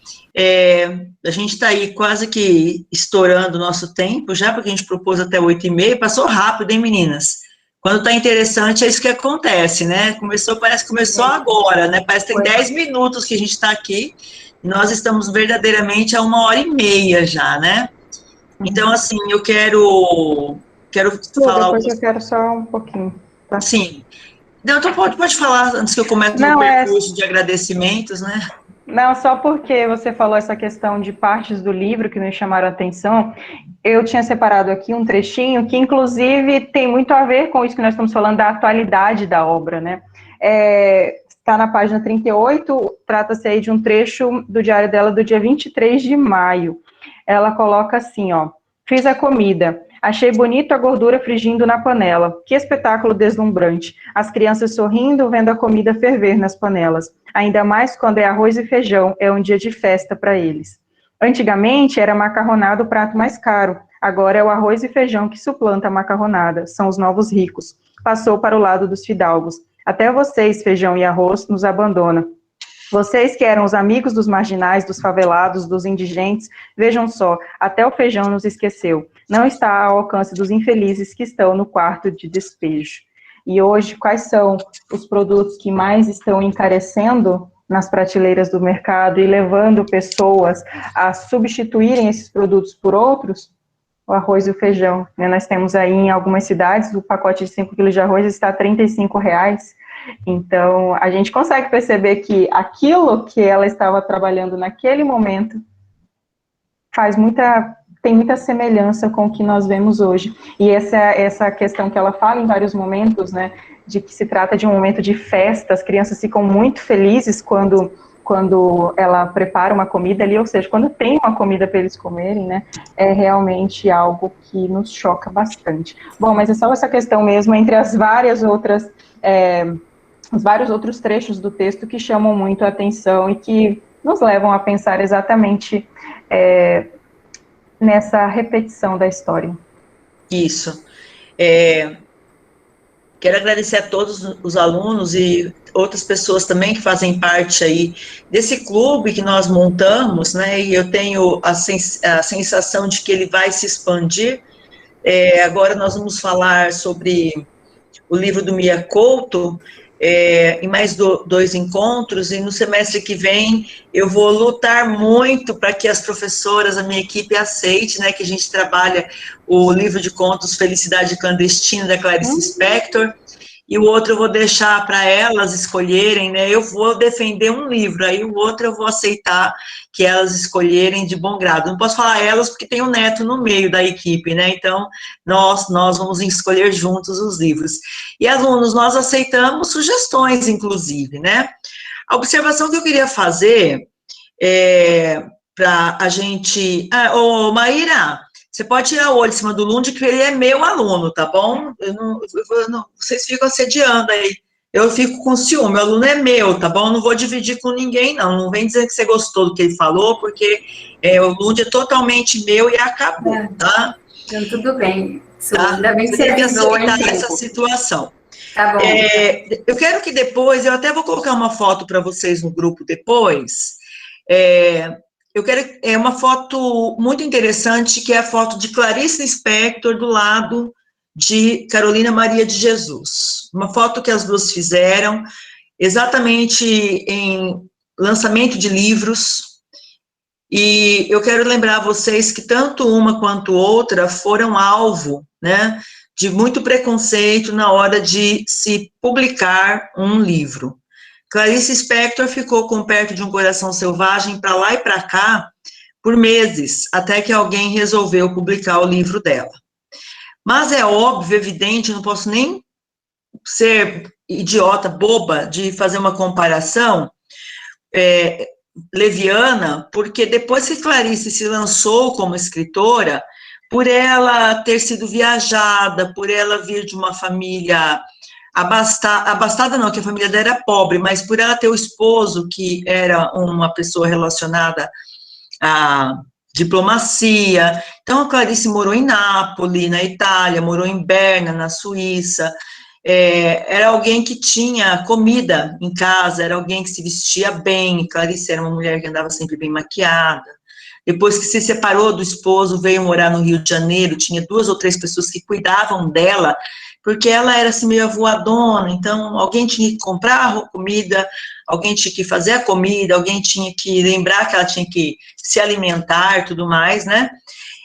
Speaker 1: A gente está aí quase que estourando o nosso tempo já, porque a gente propôs até 8h30, passou rápido, hein, meninas? Quando está interessante, é isso que acontece, né? Parece que começou agora, né? Parece que tem 10 minutos que a gente está aqui, e nós estamos verdadeiramente a 1h30 já, né? Então, assim, eu quero falar...
Speaker 3: Depois eu quero só um pouquinho. Tá?
Speaker 1: Sim. Não, então pode falar, antes que eu comece o percurso de agradecimentos, né?
Speaker 3: Não, só porque você falou essa questão de partes do livro que me chamaram a atenção, eu tinha separado aqui um trechinho que, inclusive, tem muito a ver com isso que nós estamos falando, da atualidade da obra, né? Está na página 38, trata-se aí de um trecho do diário dela do dia 23 de maio. Ela coloca assim, ó, fiz a comida, achei bonito a gordura frigindo na panela, que espetáculo deslumbrante, as crianças sorrindo vendo a comida ferver nas panelas, ainda mais quando é arroz e feijão, é um dia de festa para eles. Antigamente era macarronada o prato mais caro, agora é o arroz e feijão que suplanta a macarronada, são os novos ricos. Passou para o lado dos fidalgos, até vocês, feijão e arroz, nos abandonam. Vocês que eram os amigos dos marginais, dos favelados, dos indigentes, vejam só, até o feijão nos esqueceu. Não está ao alcance dos infelizes que estão no quarto de despejo. E hoje, quais são os produtos que mais estão encarecendo nas prateleiras do mercado e levando pessoas a substituírem esses produtos por outros, o arroz e o feijão, né? Nós temos aí em algumas cidades, o pacote de 5 quilos de arroz está R$ 35. Então, a gente consegue perceber que aquilo que ela estava trabalhando naquele momento tem muita semelhança com o que nós vemos hoje. E essa questão que ela fala em vários momentos, né, de que se trata de um momento de festa, as crianças ficam muito felizes quando ela prepara uma comida ali, ou seja, quando tem uma comida para eles comerem, né, é realmente algo que nos choca bastante. Bom, mas é só essa questão mesmo, entre as várias outras, os vários outros trechos do texto que chamam muito a atenção e que nos levam a pensar exatamente nessa repetição da história.
Speaker 1: Isso. Quero agradecer a todos os alunos e outras pessoas também que fazem parte aí desse clube que nós montamos, né, e eu tenho a sensação de que ele vai se expandir. Agora nós vamos falar sobre o livro do Mia Couto, em mais 2 encontros, e no semestre que vem eu vou lutar muito para que as professoras, a minha equipe, aceite, né, que a gente trabalha o livro de contos Felicidade Clandestina, da Clarice Lispector, e o outro eu vou deixar para elas escolherem, né, eu vou defender um livro, aí o outro eu vou aceitar que elas escolherem de bom grado. Não posso falar elas porque tem o Neto no meio da equipe, né, então nós vamos escolher juntos os livros. E alunos, nós aceitamos sugestões, inclusive, né. A observação que eu queria fazer para a gente... Ô, Maíra, você pode tirar o olho em cima do Lund, que ele é meu aluno, tá bom? Vocês ficam assediando aí. Eu fico com ciúme, o aluno é meu, tá bom? Não vou dividir com ninguém, não. Não vem dizer que você gostou do que ele falou, porque o Lund é totalmente meu e acabou, tá?
Speaker 2: Então, tudo bem.
Speaker 1: Tá?
Speaker 2: Ainda bem que
Speaker 1: Você tem que
Speaker 2: avisou
Speaker 1: aceitar essa situação.
Speaker 2: Tá bom.
Speaker 1: Eu quero que depois, eu até vou colocar uma foto para vocês no grupo depois. Eu quero uma foto muito interessante, que é a foto de Clarice Lispector do lado de Carolina Maria de Jesus. Uma foto que as duas fizeram, exatamente em lançamento de livros. E eu quero lembrar a vocês que tanto uma quanto outra foram alvo, né, de muito preconceito na hora de se publicar um livro. Clarice Lispector ficou com Perto de um Coração Selvagem para lá e para cá por meses, até que alguém resolveu publicar o livro dela. Mas é óbvio, evidente, não posso nem ser idiota, boba, de fazer uma comparação leviana, porque depois que Clarice se lançou como escritora, por ela ter sido viajada, por ela vir de uma família abastada não, que a família dela era pobre, mas por ela ter o esposo que era uma pessoa relacionada à diplomacia. Então, a Clarice morou em Nápoles, na Itália, morou em Berna, na Suíça. Era alguém que tinha comida em casa, era alguém que se vestia bem. Clarice era uma mulher que andava sempre bem maquiada. Depois que se separou do esposo, veio morar no Rio de Janeiro, tinha 2 ou 3 pessoas que cuidavam dela, porque ela era assim meio avoadona, então alguém tinha que comprar a comida, alguém tinha que fazer a comida, alguém tinha que lembrar que ela tinha que se alimentar e tudo mais, né?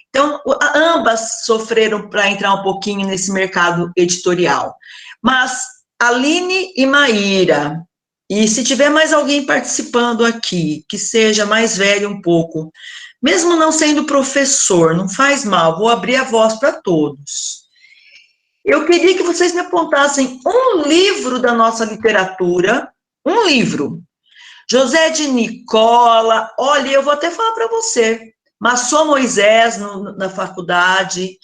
Speaker 1: Então, ambas sofreram para entrar um pouquinho nesse mercado editorial. Mas Aline e Maíra, e se tiver mais alguém participando aqui, que seja mais velho um pouco, mesmo não sendo professor, não faz mal, vou abrir a voz para todos. Eu queria que vocês me apontassem um livro da nossa literatura, um livro. José de Nicola, olha, eu vou até falar para você, Massô Moisés na faculdade,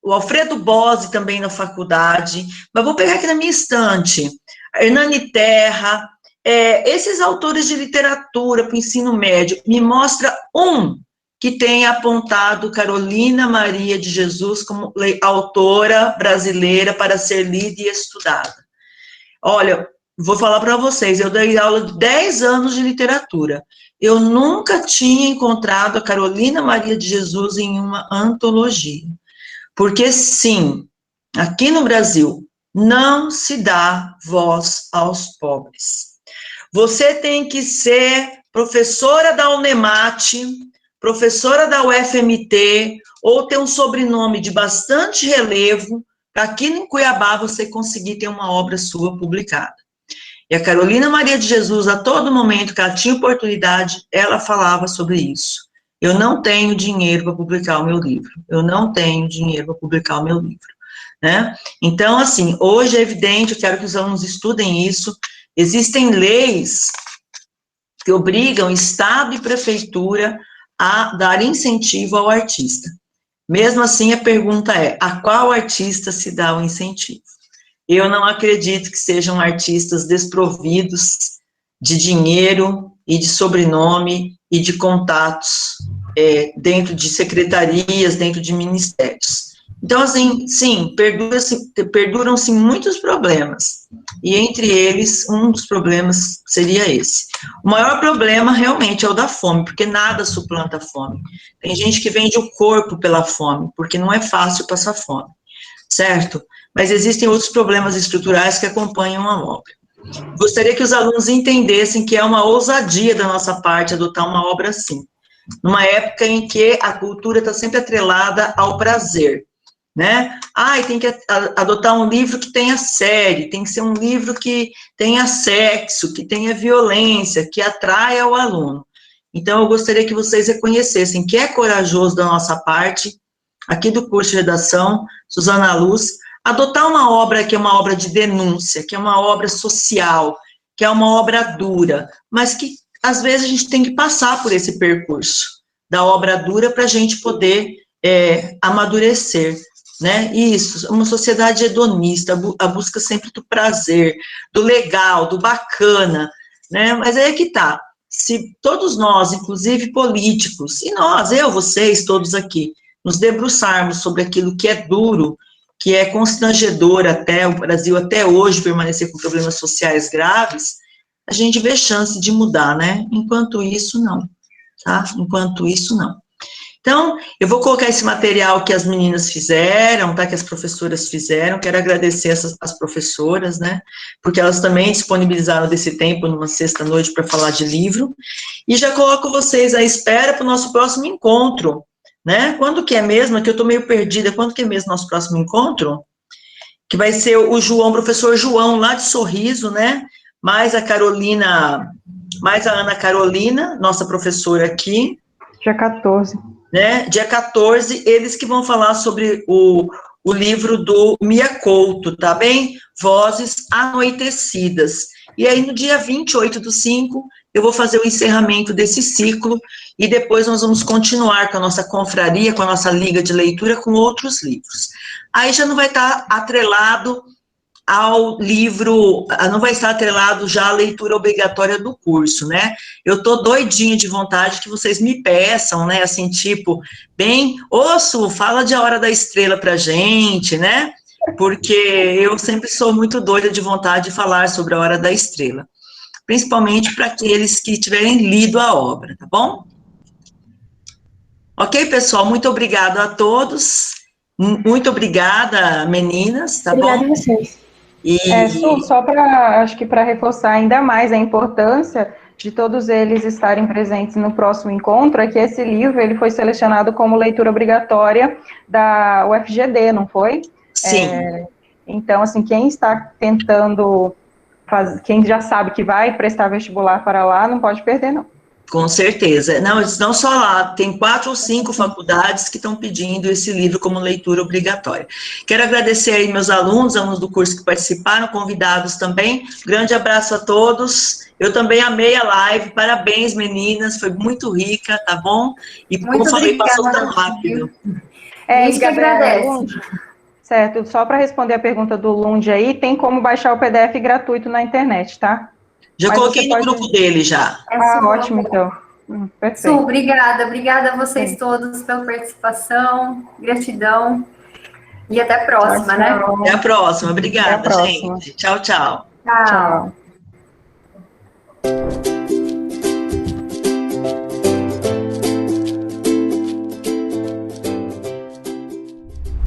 Speaker 1: o Alfredo Bose também na faculdade, mas vou pegar aqui na minha estante, Hernani Terra, esses autores de literatura para o ensino médio, me mostra um que tenha apontado Carolina Maria de Jesus como autora brasileira para ser lida e estudada. Olha, vou falar para vocês, eu dei aula de 10 anos de literatura. Eu nunca tinha encontrado a Carolina Maria de Jesus em uma antologia. Porque, sim, aqui no Brasil, não se dá voz aos pobres. Você tem que ser professora da Unemate, professora da UFMT, ou ter um sobrenome de bastante relevo, para aqui em Cuiabá você conseguir ter uma obra sua publicada. E a Carolina Maria de Jesus, a todo momento que ela tinha oportunidade, ela falava sobre isso. Eu não tenho dinheiro para publicar o meu livro. Eu não tenho dinheiro para publicar o meu livro. Né? Então, assim, hoje é evidente, eu quero que os alunos estudem isso. Existem leis que obrigam Estado e Prefeitura a dar incentivo ao artista. Mesmo assim, a pergunta é, a qual artista se dá o incentivo? Eu não acredito que sejam artistas desprovidos de dinheiro e de sobrenome e de contatos dentro de secretarias, dentro de ministérios. Então, assim, sim, perduram-se muitos problemas, e entre eles, um dos problemas seria esse. O maior problema, realmente, é o da fome, porque nada suplanta a fome. Tem gente que vende o corpo pela fome, porque não é fácil passar fome, certo? Mas existem outros problemas estruturais que acompanham a obra. Gostaria que os alunos entendessem que é uma ousadia da nossa parte adotar uma obra assim, numa época em que a cultura está sempre atrelada ao prazer, né? Tem que adotar um livro que tenha série, tem que ser um livro que tenha sexo, que tenha violência, que atraia o aluno. Então, eu gostaria que vocês reconhecessem que é corajoso da nossa parte, aqui do curso de redação, Suzana Luz, adotar uma obra que é uma obra de denúncia, que é uma obra social, que é uma obra dura, mas que, às vezes, a gente tem que passar por esse percurso da obra dura para a gente poder amadurecer. Né? Isso, uma sociedade hedonista, a busca sempre do prazer, do legal, do bacana, né? Mas aí é que tá, se todos nós, inclusive políticos, e nós, vocês, todos aqui, nos debruçarmos sobre aquilo que é duro, que é constrangedor até o Brasil, até hoje, permanecer com problemas sociais graves, a gente vê chance de mudar, né? Enquanto isso, não, tá? Enquanto isso, não. Então, eu vou colocar esse material que as meninas fizeram, tá, que as professoras fizeram, quero agradecer as professoras, né, porque elas também disponibilizaram desse tempo numa sexta-noite para falar de livro, e já coloco vocês à espera para o nosso próximo encontro, né, quando que é mesmo, é que eu estou meio perdida, quando que é mesmo nosso próximo encontro? Que vai ser o João, professor João, lá de Sorriso, né, mais a Carolina, mais a Ana Carolina, nossa professora aqui.
Speaker 3: Dia 14.
Speaker 1: Né, dia 14, eles que vão falar sobre o livro do Mia Couto, tá bem? Vozes Anoitecidas. E aí, no dia 28/5, eu vou fazer o encerramento desse ciclo, e depois nós vamos continuar com a nossa confraria, com a nossa liga de leitura, com outros livros. Aí já não vai estar atrelado ao livro, não vai estar atrelado já à leitura obrigatória do curso, né? Eu tô doidinha de vontade que vocês me peçam, né? Assim, tipo, bem, Su, fala de A Hora da Estrela pra gente, né? Porque eu sempre sou muito doida de vontade de falar sobre A Hora da Estrela. Principalmente para aqueles que tiverem lido a obra, tá bom? Ok, pessoal? Muito obrigada a todos. Muito obrigada, meninas, tá
Speaker 3: Obrigada
Speaker 1: bom?
Speaker 3: Obrigada a vocês.
Speaker 1: E...
Speaker 3: só para, acho que para reforçar ainda mais a importância de todos eles estarem presentes no próximo encontro, é que esse livro, ele foi selecionado como leitura obrigatória da UFGD, não foi?
Speaker 1: Sim.
Speaker 3: Então, assim, quem está tentando, quem já sabe que vai prestar vestibular para lá, não pode perder, não.
Speaker 1: Com certeza. Não só lá, tem 4 ou 5 faculdades que estão pedindo esse livro como leitura obrigatória. Quero agradecer aí meus alunos do curso que participaram, convidados também. Grande abraço a todos. Eu também amei a live. Parabéns, meninas. Foi muito rica, tá bom? E como falei, passou tão rápido.
Speaker 2: Isso que agradece.
Speaker 3: Certo, só para responder a pergunta do Lund aí, tem como baixar o PDF gratuito na internet, tá?
Speaker 1: Já mas coloquei no grupo dele, já.
Speaker 3: Ótimo, então. Perfeito.
Speaker 2: Su, obrigada a vocês todos pela participação, gratidão, e até a próxima, né?
Speaker 1: Até a próxima, obrigada, gente. Tchau, tchau.
Speaker 2: Tchau.